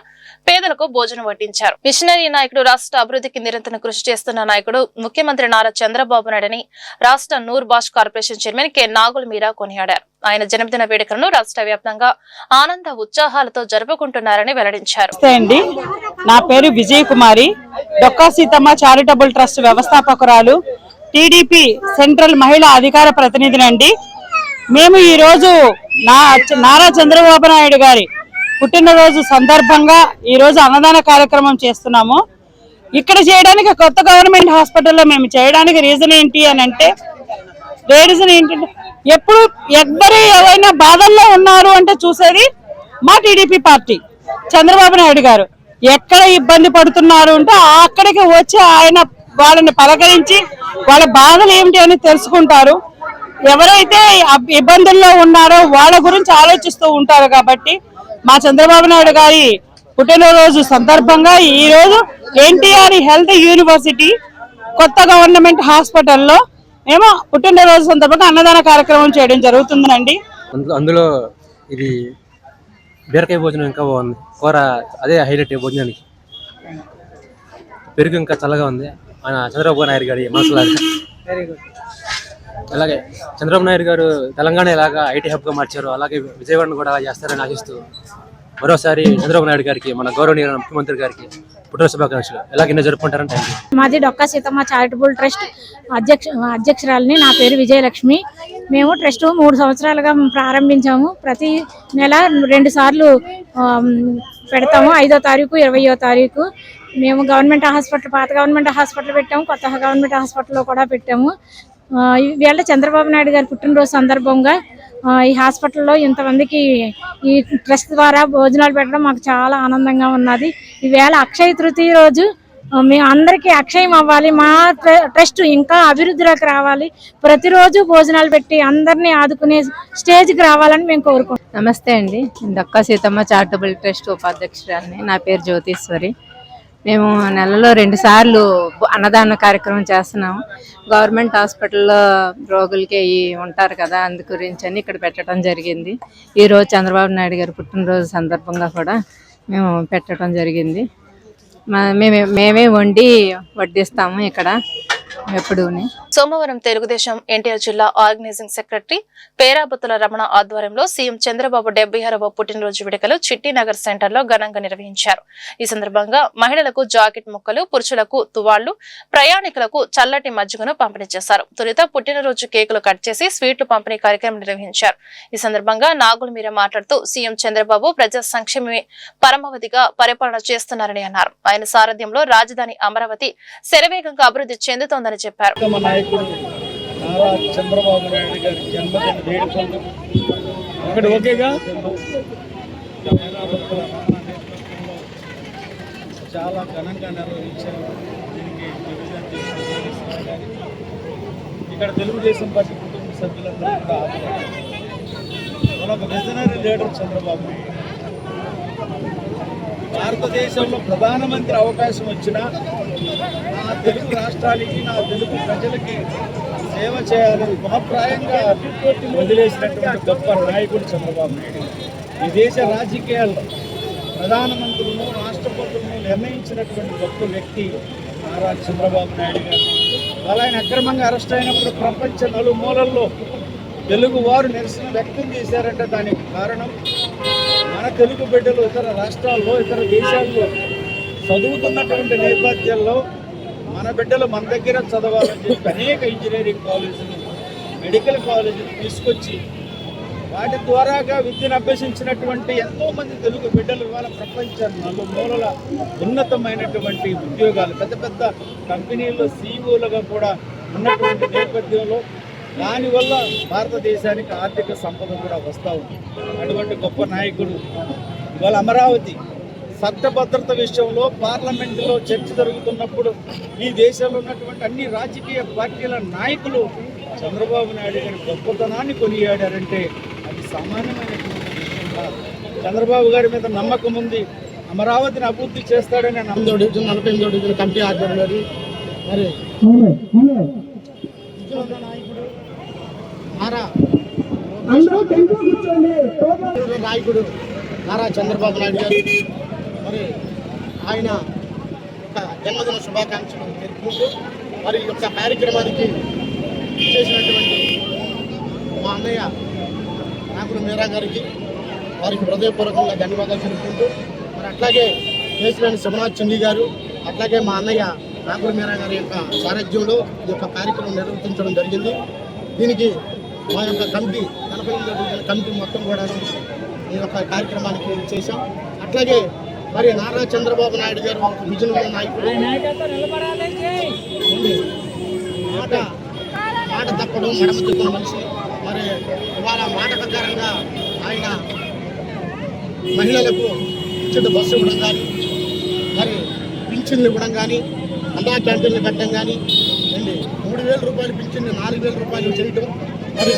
పేదలకు భోజనం వడ్డించారు. మిషనరీ నాయకుడు, రాష్ట్ర అభివృద్ధికి నిరంతరం కృషి చేస్తున్న నాయకుడు ముఖ్యమంత్రి నారా చంద్రబాబు నాయుడని రాష్ట్ర Noor Basha corporation chairman K Nagul Meera కొనియాడారు. ఆయన జన్మదిన వేడుకలను రాష్ట్ర వ్యాప్తంగా ఆనంద ఉత్సాహాలతో జరుపుకుంటున్నారని వెల్లడించారు. నా పేరు విజయ్ కుమారి, డొక్కా సీతమ్మ చారిటబుల్ ట్రస్ట్ వ్యవస్థాపకురాలు, టీడీపీ సెంట్రల్ మహిళా అధికార ప్రతినిధినండి. మేము ఈ రోజు నారా చంద్రబాబు నాయుడు గారి పుట్టినరోజు సందర్భంగా ఈ రోజు అన్నదాన కార్యక్రమం చేస్తున్నాము. ఇక్కడ చేయడానికి కొత్త గవర్నమెంట్ హాస్పిటల్లో మేము చేయడానికి రీజన్ ఏంటి అని అంటే, ఎప్పుడు ఎవరైనా బాధల్లో ఉన్నారు అంటే చూసేది మా టీడీపీ పార్టీ, చంద్రబాబు నాయుడు గారు. ఎక్కడ ఇబ్బంది పడుతున్నారు అంటే అక్కడికి వచ్చి ఆయన వాళ్ళని పలకరించి వాళ్ళ బాధలు ఏమిటి అని తెలుసుకుంటారు. ఎవరైతే ఇబ్బందుల్లో ఉన్నారో వాళ్ళ గురించి ఆలోచిస్తూ ఉంటారు. కాబట్టి మా చంద్రబాబు నాయుడు గారి పుట్టినరోజు సందర్భంగా ఈ రోజు ఎన్టీఆర్ హెల్త్ యూనివర్సిటీ కొత్త గవర్నమెంట్ హాస్పిటల్లో మేము పుట్టినరోజు సందర్భంగా అన్నదాన కార్యక్రమం చేయడం జరుగుతుందండి. అందులో ఇది బీరకాయ భోజనం ఇంకా బాగుంది, కూర అదే హైలైట్ భోజనానికి. పెరుగు ఇంకా చల్లగా ఉంది. ఆయన చంద్రబాబు నాయుడు గారి మనసులాగా. Very good. అలాగే చంద్రబాబు నాయుడు గారు తెలంగాణ ఎలాగా ఐటీ హబ్గా మార్చారు, అలాగే విజయవాడను కూడా అలా చేస్తారని ఆశిస్తూ మరోసారి చంద్రబాబు నాయుడు గారికి, మన గౌరవనీయ ముఖ్యమంత్రి గారికి పుట్టినరోజు శుభాకాంక్షలు. ఎలాగైనా జరుపుకుంటారని థ్యాంక్ యూ. మాది డొక్కా సీతమ్మ చారిటబుల్ ట్రస్ట్ అధ్యక్షురాలిని. నా పేరు విజయలక్ష్మి. మేము ట్రస్ట్ 3 సంవత్సరాలుగా ప్రారంభించాము. ప్రతి నెల 2 సార్లు పెడతాము. 5వ తారీఖు, 20వ తారీఖు. మేము గవర్నమెంట్ హాస్పిటల్, పాత గవర్నమెంట్ హాస్పిటల్ పెట్టాము, కొత్త గవర్నమెంట్ హాస్పిటల్లో కూడా పెట్టాము. ఈవేళ చంద్రబాబు నాయుడు గారి పుట్టినరోజు సందర్భంగా ఈ హాస్పిటల్లో ఇంతమందికి ఈ ట్రస్ట్ ద్వారా భోజనాలు పెట్టడం మాకు చాలా ఆనందంగా ఉన్నది. ఈవేళ అక్షయ తృతీయ రోజు మేము అందరికీ అక్షయం అవ్వాలి, మా ట్రస్ట్ ఇంకా అభివృద్ధిలోకి రావాలి, ప్రతిరోజు భోజనాలు పెట్టి అందరినీ ఆదుకునే స్టేజ్కి రావాలని మేము కోరుకుంటున్నాం. నమస్తే అండి, డొక్కా సీతమ్మ చారిటబుల్ ట్రస్ట్ ఉపాధ్యక్షురాలిని. నా పేరు జ్యోతీశ్వరి. మేము నెలలో 2 సార్లు అన్నదాన కార్యక్రమం చేస్తున్నాము. గవర్నమెంట్ హాస్పిటల్లో రోగులకి ఉంటారు కదా, అందు గురించి అని ఇక్కడ పెట్టడం జరిగింది. ఈరోజు చంద్రబాబు నాయుడు గారి పుట్టినరోజు సందర్భంగా కూడా మేము పెట్టడం జరిగింది. మేమే వండి వడ్డిస్తాము ఇక్కడ ఎప్పుడూని. సోమవారం తెలుగుదేశం ఎన్టీఆర్ జిల్లా ఆర్గనైజింగ్ సెక్రటరీ పేరాబత్తుల రమణ ఆధ్వర్యంలో సీఎం చంద్రబాబు 76వ పుట్టినరోజు వేడుకలు చిట్టినగర్ సెంటర్ లో ఘనంగా నిర్వహించారు. ఈ సందర్భంగా మహిళలకు జాకెట్ ముక్కలు, పురుషులకు తువాళ్లు, ప్రయాణికులకు చల్లటి మజ్జిగను పంపిణీ చేశారు. తొలుత పుట్టినరోజు కేకులు కట్ చేసి స్వీట్లు పంపిణీ కార్యక్రమం నిర్వహించారు. ఈ సందర్భంగా నాగుల్ మీరా మాట్లాడుతూ సీఎం చంద్రబాబు ప్రజా సంక్షేమమే పరమావధిగా పరిపాలన చేస్తున్నారని అన్నారు. ఆయన సారథ్యంలో రాజధాని అమరావతి శరవేగంగా అభివృద్ధి చెందుతోందని చెప్పారు. నాయకుడు నారా చంద్రబాబు నాయుడు గారి జన్మదిన వేడుకలు అక్కడ ఒకేగా చాలా ఘనంగా నిర్వహించారు. దీనికి ఇక్కడ తెలుగుదేశం పార్టీ కుటుంబ సభ్యులందరూ కూడా ఒక విజనరీ లీడర్ చంద్రబాబు నాయుడు. భారతదేశంలో ప్రధానమంత్రి అవకాశం వచ్చినా నా తెలుగు రాష్ట్రానికి, నా తెలుగు ప్రజలకి సేవ చేయాలని గుణప్రాయంగా వదిలేసినటువంటి గొప్ప నాయకుడు చంద్రబాబు నాయుడు. ఈ దేశ రాజకీయాల్లో ప్రధానమంత్రులను, రాష్ట్రపతులను నిర్ణయించినటువంటి గొప్ప వ్యక్తి నారా చంద్రబాబు నాయుడు గారు. ఆయన అక్రమంగా అరెస్ట్ అయినప్పుడు ప్రపంచ నలుమూలల్లో తెలుగు వారు నిరసన వ్యక్తం చేశారంటే దానికి కారణం మన తెలుగు బిడ్డలు ఇతర రాష్ట్రాల్లో, ఇతర దేశాల్లో చదువుతున్నటువంటి నేపథ్యంలో మన బిడ్డలు మన దగ్గర చదవాలని చెప్పి అనేక ఇంజనీరింగ్ కాలేజీలు, మెడికల్ కాలేజీలు తీసుకొచ్చి వాటి ద్వారాగా విద్యను అభ్యసించినటువంటి ఎంతోమంది తెలుగు బిడ్డలు ఇవాళ ప్రపంచ నలుమూలల ఉన్నతమైనటువంటి ఉద్యోగాలు, పెద్ద పెద్ద కంపెనీల్లో సీఈఓలుగా కూడా ఉన్నటువంటి నేపథ్యంలో దానివల్ల భారతదేశానికి ఆర్థిక సంపద కూడా వస్తూ ఉంది. అటువంటి గొప్ప నాయకుడు ఇవాళ అమరావతి చట్టభద్రత విషయంలో పార్లమెంటులో చర్చ జరుగుతున్నప్పుడు ఈ దేశంలో ఉన్నటువంటి అన్ని రాజకీయ పార్టీల నాయకులు చంద్రబాబు నాయుడు గారి గొప్పతనాన్ని కొనియాడారంటే అది సామాన్యమైనటువంటి విషయం కాదు. చంద్రబాబు గారి మీద నమ్మకం ఉంది, అమరావతిని అభివృద్ధి చేస్తాడని. 48వ డివిజన్ 48వ డివిజన్ కమిటీ ఆధ్వర్యంలో మరి నాయకుడు నారా చంద్రబాబు నాయుడు గారు మరి ఆయన ఒక జన్మదిన శుభాకాంక్షలు తెలుపుకుంటూ మరి ఈ యొక్క కార్యక్రమానికి చేసినటువంటి మా అన్నయ్య నాగుల మీరా గారికి వారికి హృదయపూర్వకంగా ధన్యవాదాలు తెలుపుకుంటూ మరి అట్లాగే కేసీఆర్ శివనాథ్ చండీ గారు, అట్లాగే మా అన్నయ్య నాగుల మీరా గారి యొక్క సారథ్యంలో ఈ యొక్క కార్యక్రమం నిర్వర్తించడం జరిగింది. దీనికి మా యొక్క కమిటీ 48వ కమిటీ మొత్తం కూడా ఈ యొక్క కార్యక్రమానికి చేశాం. అట్లాగే మరి నారా చంద్రబాబు నాయుడు గారు ఒక విజన్ ఉన్న నాయకుడు, మాట తప్పడం మడమ తిప్పిన మనిషి. మరి ఇవాళ మాట ప్రకారంగా ఆయన మహిళలకు ఉచిత బస్సు ఇవ్వడం కానీ, మరి పింఛన్లు ఇవ్వడం కానీ, అన్నా క్యాంటీన్లు కట్టడం కానీ, 3,000 రూపాయలు పింఛన్లు 4,000 రూపాయలు చేయడం. మరి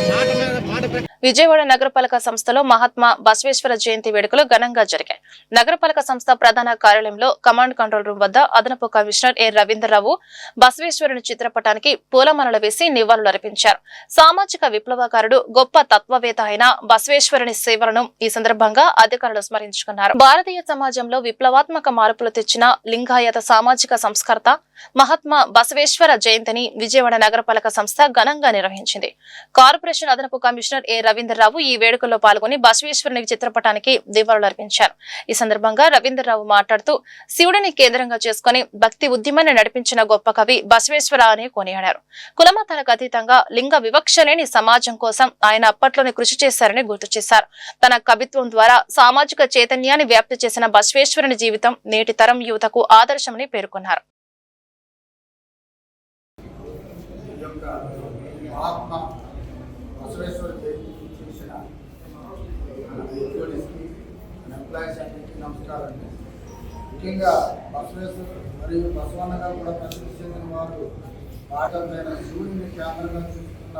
విజయవాడ నగరపాలక సంస్థలో మహాత్మా బసవేశ్వర జయంతి వేడుకలు ఘనంగా జరిగాయి. నగరపాలక సంస్థ ప్రధాన కార్యాలయంలో కమాండ్ కంట్రోల్ రూమ్ వద్ద అదనపు కమిషనర్ ఏ రవీంద్రరావు బసవేశ్వరుని చిత్రపటానికి పూలమాలలు వేసి నివాళులర్పించారు. సామాజిక విప్లవకారుడు, గొప్ప తత్వవేత్త అయిన బసవేశ్వరుని సేవలను ఈ సందర్భంగా అధికారులు స్మరించుకున్నారు. భారతీయ సమాజంలో విప్లవాత్మక మార్పులు తెచ్చిన లింగాయత సామాజిక సంస్కర్త మహాత్మా బసవేశ్వర జయంతిని విజయవాడ నగరపాలక సంస్థ ఘనంగా నిర్వహించింది. కార్పొరేషన్ అదనపు కమిషనర్ ఏ రవీంద్రరావు ఈ వేడుకల్లో పాల్గొని బసవేశ్వరుని చిత్రపటానికి నివాళులర్పించారు. ఈ సందర్భంగా రవీంద్రరావు మాట్లాడుతూ శివుడిని కేంద్రంగా చేసుకుని భక్తి ఉద్యమాన్ని నడిపించిన గొప్ప కవి బసవేశ్వర అని కొనియాడారు. కులమతాలకు అతీతంగా లింగ వివక్ష లేని సమాజం కోసం ఆయన అప్పట్లోనే కృషి చేశారని గుర్తు చేశారు. తన కవిత్వం ద్వారా సామాజిక చైతన్యాన్ని వ్యాప్తి చేసిన బసవేశ్వరుని జీవితం నేటి తరం యువతకు ఆదర్శమని పేర్కొన్నారు. మహాత్మా బసవేశ్వర జయంతి చేసిన ఎంప్లాయీస్ అందరికీ నమస్కారం. ముఖ్యంగా బసవేశ్వర మరియు బసవన్నగా కూడా ప్రసిద్ధి చెందిన వారు భారతమైన శివుడిని కేంద్రంగా చూస్తున్న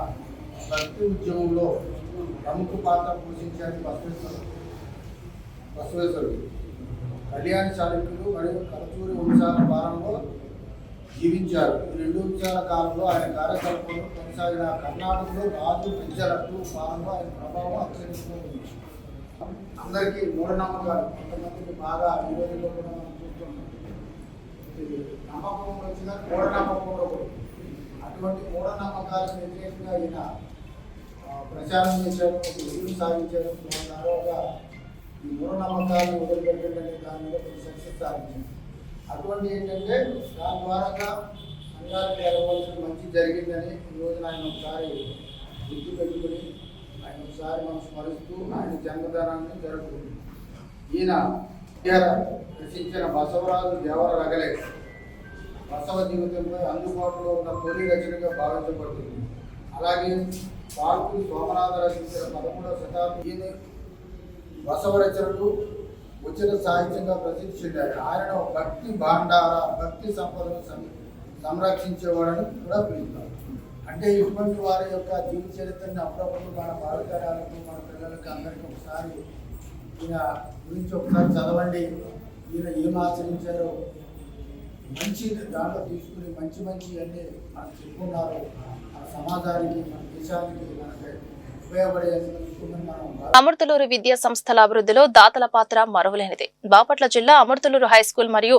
భక్తి ఉద్యమంలో ప్రముఖ పాత్ర పోషించారు బసవేశ్వరుడు. కళ్యాణ చాళుక్యులు మరియు కలచూరి వంశాల భారంలో జీవించారు. ఈ రెండు వంశాల కాలంలో ఆయన కార్యకలాపాలు కొనసాగిన కర్ణాటకలో రాజు పెంచలట్టు పాలనలో ఆయన ప్రభావం అత్యధికంగా ఉంది. అందరికీ మూఢనమ్మకాలు కొంతమందికి బాగా ఈ రోజుల్లో కూడా మనం చూస్తున్నాం. నమ్మకం వచ్చిన మూఢనమ్మకం కూడా అటువంటి మూఢనమ్మకాలకు వ్యతిరేకంగా ఈయన ప్రచారం చేశారు, విజయం సాధించారు. తర్వాత ఈ మూఢనమ్మకాలను వదిలిపెట్టండి అనే దాని మీద సక్సెస్ సాధించారు. అటువంటి ఏంటంటే దాని ద్వారా సంఘానికి జరగవలసిన మంచి జరిగిందని ఈ రోజున ఆయన ఒకసారి గుర్తు పెట్టుకుని ఆయన ఒకసారి మనం స్మరిస్తూ ఆయన జన్మదినాన్ని జరుపుకుంది. ఈయన రచించిన బసవరాజు దేవర రగలే బసవ జీవితంపై అందుబాటులో ఉన్న తొలి రచనగా భావించబడుతుంది. అలాగే పాల్కులు సోమనాథ రచించిన 13వ శతాబ్దం ఈయన బసవ రచనలు ఉచిత సాహిత్యంగా ప్రసిద్ధి చెందారు. ఆయనను భక్తి భాండార భక్తి సంపదను సంరక్షించేవాడని కూడా పిలుస్తారు. అంటే ఇటువంటి వారి యొక్క జీవిత చరిత్రని అప్పుడప్పుడు మన భావితరాలకు మన పిల్లలకి అందరికీ ఒకసారి ఈయన గురించి ఒకసారి చదవండి. ఈయన ఏం ఆచరించారో మంచి దాంట్లో తీసుకుని మంచి అన్నీ మనకు చెప్పుకున్నారు. మన సమాజానికి మన దేశానికి మనకి అమర్తులూరు విద్యా సంస్థల అభివృద్ధిలో దాతల పాత్ర మరువలేనిది. బాపట్ల జిల్లా అమర్తులూరు హైస్కూల్ మరియు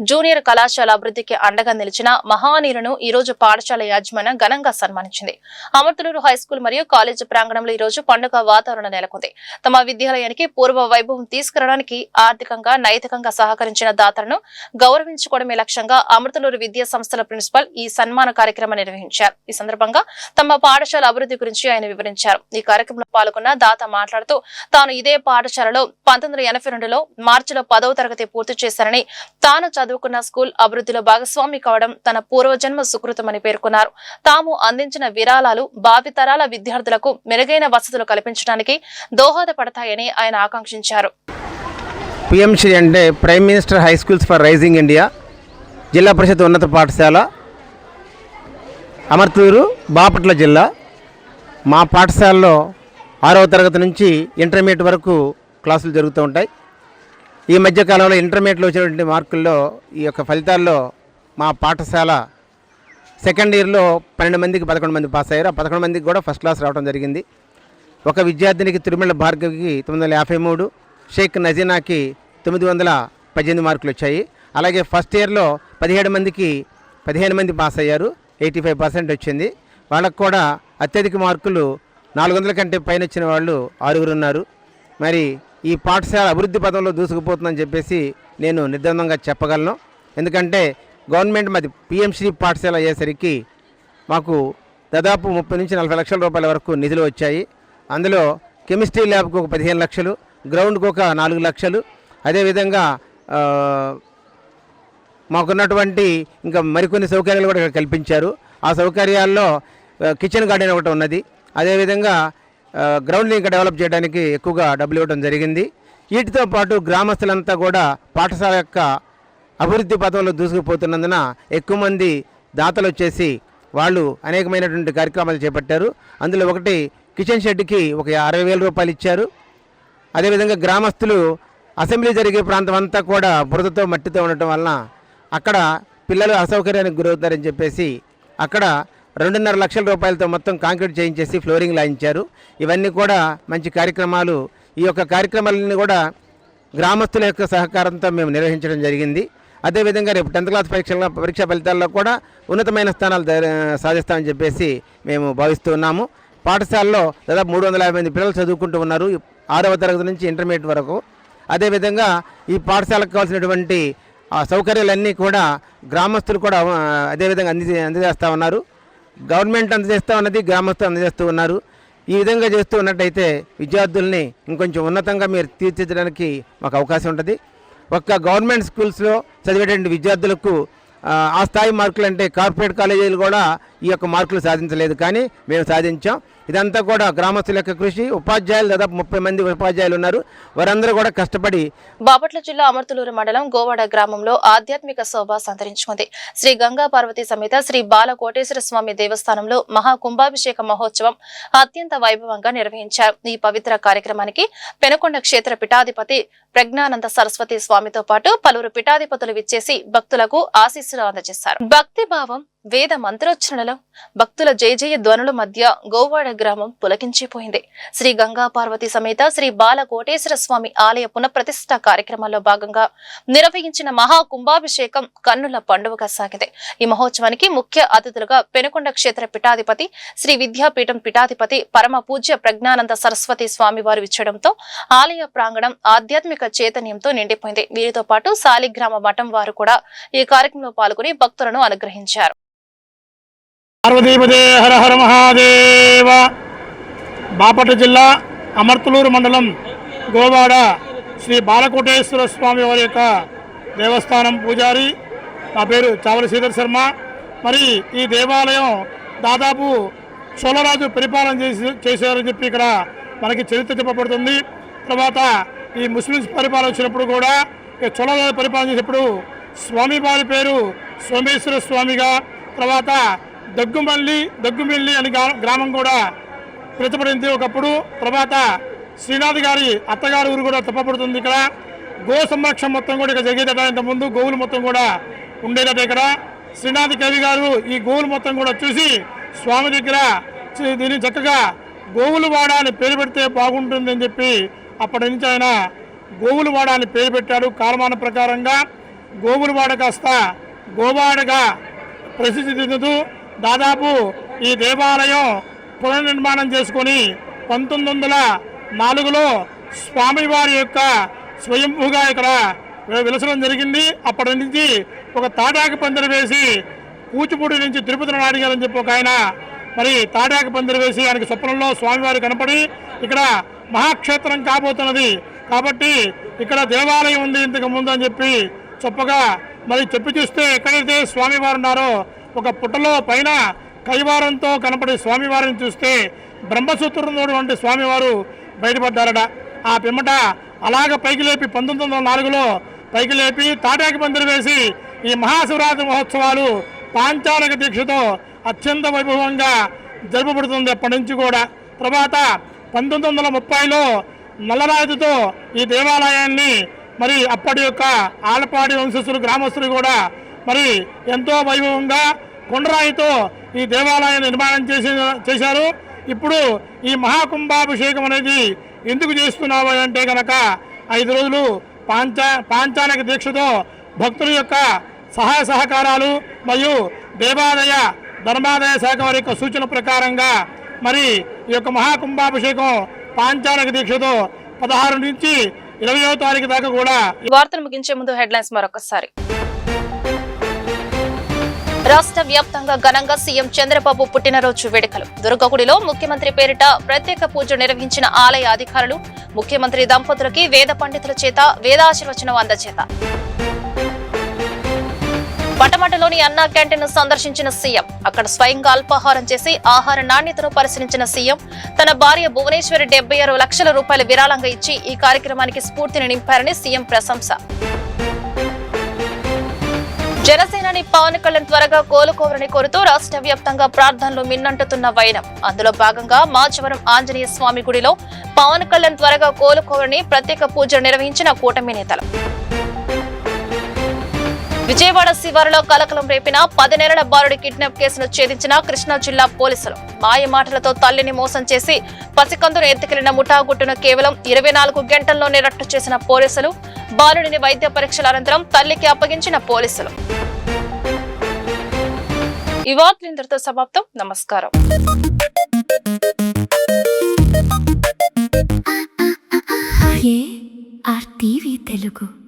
జూనియర్ కళాశాల అభివృద్ధికి అండగా నిలిచిన మహానీయులను ఈ రోజు పాఠశాల యాజమాన్యం ఘనంగా సన్మానించింది. అమర్తులూరు హైస్కూల్ మరియు కాలేజీ ప్రాంగణంలో ఈ రోజు పండుగ వాతావరణం నెలకొంది. తమ విద్యాలయానికి పూర్వ వైభవం తీసుకురావడానికి ఆర్థికంగా నైతికంగా సహకరించిన దాతలను గౌరవించుకోవడమే లక్ష్యంగా అమర్తులూరు విద్యా సంస్థల ప్రిన్సిపల్ ఈ సన్మాన కార్యక్రమం నిర్వహించారు. ఈ సందర్భంగా తమ పాఠశాల అభివృద్ధి గురించి ఆయన వివరించారు. ఈ కార్యక్రమంలో పాల్గొన్న దాత మాట్లాడుతూ తాను ఇదే పాఠశాలలో 1982లో మార్చిలో 10వ తరగతి పూర్తి చేశారని, తాను చదువుకున్న స్కూల్ అభివృద్ధిలో భాగస్వామి కావడం తన పూర్వజన్మ సుకృతమని పేర్కొన్నారు. తాము అందించిన విరాళాలు భావితరాల విద్యార్థులకు మెరుగైన వసతులు కల్పించడానికి దోహదపడతాయని ఆయన ఆకాంక్షించారు. పిఎంసి అంటే prime minister high schools for rising India Zilla Parishad ఉన్నత పాఠశాల అమర్తూరు బాపట్ల జిల్లా. మా పాఠశాలలో 6వ తరగతి నుంచి ఇంటర్మీడియట్ వరకు క్లాసులు జరుగుతూ ఉంటాయి. ఈ మధ్యకాలంలో ఇంటర్మీడియట్లో వచ్చినటువంటి మార్కుల్లో ఈ యొక్క ఫలితాల్లో మా పాఠశాల సెకండ్ ఇయర్లో 12 మందికి 11 మంది పాస్ అయ్యారు. ఆ 11 మందికి కూడా ఫస్ట్ క్లాస్ రావడం జరిగింది. ఒక విద్యార్థినికి తిరుమల భార్గవికి 953, షేక్ నజీనాకి 918 మార్కులు వచ్చాయి. అలాగే ఫస్ట్ ఇయర్లో 17 మందికి 15 మంది పాస్ అయ్యారు, 85% వచ్చింది. వాళ్ళకు కూడా అత్యధిక మార్కులు 400 కంటే పైన వచ్చిన వాళ్ళు 6 ఉన్నారు. మరి ఈ పాఠశాల అభివృద్ధి పదంలో దూసుకుపోతుందని చెప్పేసి నేను నిర్ధారణంగా చెప్పగలను. ఎందుకంటే గవర్నమెంట్ మాది పిఎంసి పాఠశాల అయ్యేసరికి మాకు దాదాపు 30 నుంచి 40 లక్షల రూపాయల వరకు నిధులు వచ్చాయి. అందులో కెమిస్ట్రీ ల్యాబ్కు ఒక 15 లక్షలు, గ్రౌండ్కు ఒక 4 లక్షలు, అదేవిధంగా మాకున్నటువంటి ఇంకా మరికొన్ని సౌకర్యాలు కూడా ఇక్కడ కల్పించారు. ఆ సౌకర్యాల్లో కిచెన్ గార్డెన్ ఒకటి ఉన్నది. అదేవిధంగా గ్రౌండ్ని ఇంకా డెవలప్ చేయడానికి ఎక్కువగా డబ్బులు ఇవ్వడం జరిగింది. వీటితో పాటు గ్రామస్తులంతా కూడా పాఠశాల యొక్క అభివృద్ధి పథంలో దూసుకుపోతున్నందున ఎక్కువ మంది దాతలు వచ్చేసి వాళ్ళు అనేకమైనటువంటి కార్యక్రమాలు చేపట్టారు. అందులో ఒకటి కిచెన్ షెడ్కి ఒక 60,000 రూపాయలు ఇచ్చారు. అదేవిధంగా గ్రామస్తులు అసెంబ్లీ జరిగే ప్రాంతం అంతా కూడా బురదతో మట్టితో ఉండటం వలన అక్కడ పిల్లలు అసౌకర్యానికి గురవుతారని చెప్పేసి అక్కడ 2.5 లక్షల రూపాయలతో మొత్తం కాంక్రీట్ చేయించేసి ఫ్లోరింగ్ లాయించారు. ఇవన్నీ కూడా మంచి కార్యక్రమాలు. ఈ యొక్క కార్యక్రమాలన్నీ కూడా గ్రామస్తుల యొక్క సహకారంతో మేము నిర్వహించడం జరిగింది. అదేవిధంగా రేపు 10th క్లాస్ పరీక్షా ఫలితాల్లో కూడా ఉన్నతమైన స్థానాలు సాధిస్తామని చెప్పేసి మేము భావిస్తూ ఉన్నాము. పాఠశాలలో దాదాపు 350 మంది పిల్లలు చదువుకుంటూ ఉన్నారు 6వ తరగతి నుంచి ఇంటర్మీడియట్ వరకు. అదేవిధంగా ఈ పాఠశాలకు కావాల్సినటువంటి సౌకర్యాలన్నీ కూడా గ్రామస్తులు కూడా అదేవిధంగా అందజేస్తూ ఉన్నారు. గవర్నమెంట్ అందజేస్తూ ఉన్నది, గ్రామస్తులు అందజేస్తూ ఉన్నారు. ఈ విధంగా చేస్తూ ఉన్నట్టయితే విద్యార్థుల్ని ఇంకొంచెం ఉన్నతంగా మీరు తీర్చిదిద్దడానికి మాకు అవకాశం ఉంటుంది. ఒక్క గవర్నమెంట్ స్కూల్స్లో చదివేటువంటి విద్యార్థులకు ఆ స్థాయి మార్కులు అంటే కార్పొరేట్ కాలేజీలు కూడా ఈ యొక్క మార్కులు సాధించలేదు, కానీ మేము సాధించాం. ఇదంతా కూడా గ్రామస్తుల యొక్క కృషి. ఉపాధ్యాయులు దాదాపు 30 మంది ఉపాధ్యాయులు ఉన్నారు. వారందరూ కూడా కష్టపడి. బాపట్ల జిల్లా అమర్తులూరు మండలం గోవాడ గ్రామంలో ఆధ్యాత్మిక శోభ సంతరించుకుంది. శ్రీ గంగా పార్వతి సమేత శ్రీ బాలకోటేశ్వర స్వామి దేవస్థానంలో మహా కుంభాభిషేక మహోత్సవం అత్యంత వైభవంగా నిర్వహించారు. ఈ పవిత్ర కార్యక్రమానికి పెనుకొండ క్షేత్ర పీఠాధిపతి ప్రజ్ఞానంద సరస్వతి స్వామితో పాటు పలువురు పీఠాధిపతులు విచ్చేసి భక్తులకు ఆశీస్సులు అందజేశారు. భక్తి భావం, వేద మంత్రోచ్చరణలు, భక్తుల జయజయ ధ్వనుల మధ్య గోవాడ గ్రామం పులకించిపోయింది. శ్రీ గంగా పార్వతి సమేత శ్రీ బాలకోటేశ్వర స్వామి ఆలయ పునఃప్రతిష్ఠ కార్యక్రమంలో భాగంగా నిర్వహించిన మహా కుంభాభిషేకం కన్నుల పండువగా సాగింది. ఈ మహోత్సవానికి ముఖ్య అతిథులుగా పెనుకొండ క్షేత్ర పీఠాధిపతి శ్రీ విద్యాపీఠం పీఠాధిపతి పరమ పూజ్య ప్రజ్ఞానంద సరస్వతి స్వామి వారు ఇచ్చడంతో ఆలయ ప్రాంగణం ఆధ్యాత్మిక చైతన్యంతో నిండిపోయింది. వీరితో పాటు సాలిగ్రామ మఠం వారు కూడా ఈ కార్యక్రమంలో పాల్గొని భక్తులను అనుగ్రహించారు. పార్వతీపదే హర హర మహాదేవ. బాపట్ల జిల్లా అమర్తులూరు మండలం గోవాడ శ్రీ బాలకోటేశ్వర స్వామి వారి యొక్క దేవస్థానం పూజారి. నా పేరు చావలి శ్రీధర్ శర్మ. మరి ఈ దేవాలయం దాదాపు చోళరాజు పరిపాలన చేశారని చెప్పి ఇక్కడ మనకి చరిత్ర చెప్పబడుతుంది. తర్వాత ఈ ముస్లిమ్స్ పరిపాలన వచ్చినప్పుడు కూడా చోళరాజు పరిపాలన చేసినప్పుడు స్వామివారి పేరు సోమేశ్వర స్వామిగా, తర్వాత దగ్గుమిల్లి అని గ్రామం కూడా పిలుచబడింది ఒకప్పుడు. తర్వాత శ్రీనాథ్ గారి అత్తగారి ఊరు కూడా చెప్పబడుతుంది. ఇక్కడ గో సంరక్షణ మొత్తం కూడా ఇక్కడ జరిగేదట. ఇంతకుముందు గోవులు మొత్తం కూడా ఉండేదట. ఇక్కడ శ్రీనాథ్ కవి గారు ఈ గోవులు మొత్తం కూడా చూసి స్వామి దగ్గర దీన్ని చక్కగా గోవులు వాడ అని పేరు పెడితే బాగుంటుంది అని చెప్పి అప్పటి నుంచి ఆయన గోవులు వాడ అని పేరు పెట్టాడు. కాలమాన ప్రకారంగా గోవులు వాడ కాస్త గోవాడగా ప్రసిద్ధి చెందుతూ దాదాపు ఈ దేవాలయం పునర్నిర్మాణం చేసుకొని 1904లో స్వామివారి యొక్క స్వయంభూగా ఇక్కడ వెలసడం జరిగింది. అప్పటి నుంచి ఒక తాటాకు పందిరి వేసి కూచిపూడి నుంచి తిరుపతి నాడిగారని చెప్పి ఒక ఆయన మరి తాటాకు పందిరి వేసి ఆయనకి స్వప్నంలో స్వామివారి కనపడి ఇక్కడ మహాక్షేత్రం కాబోతున్నది కాబట్టి ఇక్కడ దేవాలయం ఉంది ఇంతకు ముందు అని చెప్పి చొప్పగా మరి చెప్పి చూస్తే ఎక్కడైతే స్వామివారు ఉన్నారో ఒక పుట్టలో పైన కైవారంతో కనపడే స్వామివారిని చూస్తే బ్రహ్మసూత్రంలో వంటి స్వామివారు బయటపడ్డారట. ఆ పిమ్మట అలాగ పైకి లేపి 1904లో పైకి లేపి తాటాకి పందిరి వేసి ఈ మహాశివరాత్రి మహోత్సవాలు పాంచాలిక దీక్షతో అత్యంత వైభవంగా జరపబడుతుంది అప్పటి నుంచి కూడా. తర్వాత 1930లో నల్లరాజుతో ఈ దేవాలయాన్ని మరి అప్పటి యొక్క ఆలపాడి వంశస్థులు గ్రామస్తులు కూడా మరి ఎంతో వైభవంగా కొండరాయితో ఈ దేవాలయాన్ని నిర్మాణం చేశారు. ఇప్పుడు ఈ మహాకుంభాభిషేకం అనేది ఎందుకు చేస్తున్నావు అంటే కనుక 5 రోజులు పాంచాలిక దీక్షతో భక్తుల యొక్క సహాయ సహకారాలు మరియు దేవాదాయ ధర్మాదాయ శాఖ వారి యొక్క సూచన ప్రకారంగా మరి ఈ యొక్క మహాకుంభాభిషేకం పాంచాలిక దీక్షతో 16 నుంచి 20వ తారీఖు దాకా కూడా. వార్తలు ముగించే ముందు హెడ్లైన్స్ మరొకసారి. రాష్ట్ర వ్యాప్తంగా ఘనంగా సీఎం చంద్రబాబు పుట్టినరోజు వేడుకలు. దుర్గగుడిలో ముఖ్యమంత్రి పేరిట ప్రత్యేక పూజ నిర్వహించిన ఆలయ అధికారులు. ముఖ్యమంత్రి దంపతులకి వేద పండితుల చేత వేదాశీర్వచనం అందజేత. పటమటలోని అన్నా క్యాంటీన్ ను సందర్శించిన సీఎం. అక్కడ స్వయంగా అల్పాహారం చేసి ఆహార నాణ్యతను పరిశీలించిన సీఎం. తన భార్య భువనేశ్వరి 76 లక్షల రూపాయల విరాళంగా ఇచ్చి ఈ కార్యక్రమానికి స్ఫూర్తిని నింపారని సీఎం ప్రశంస. జనసేనాని పవన్ కళ్యాణ్ త్వరగా కోలుకోవాలని కోరుతూ రాష్ట్ర వ్యాప్తంగా ప్రార్థనలు మిన్నంటుతున్న వైనం. అందులో భాగంగా మాచవరం ఆంజనేయ స్వామి గుడిలో పవన్ కళ్యాణ్ త్వరగా కోలుకోవాలని ప్రత్యేక పూజలు నిర్వహించిన కూటమి నేతలు. విజయవాడ శివారులో కలకలం రేపిన 10 నెలల బాలుడి కిడ్నాప్ కేసును ఛేదించిన కృష్ణా జిల్లా పోలీసులు. మాయ మాటలతో తల్లిని మోసం చేసి పసికందును ఎత్తుకెళ్లిన ముఠాగుట్టును కేవలం 24 గంటల్లోనే రట్టు చేసిన పోలీసులు. బాలుడిని వైద్య పరీక్షల అనంతరం తల్లికి అప్పగించిన పోలీసులు. ఈ వార్తలు ఇంతటితో సమాప్తం. నమస్కారం. నాకు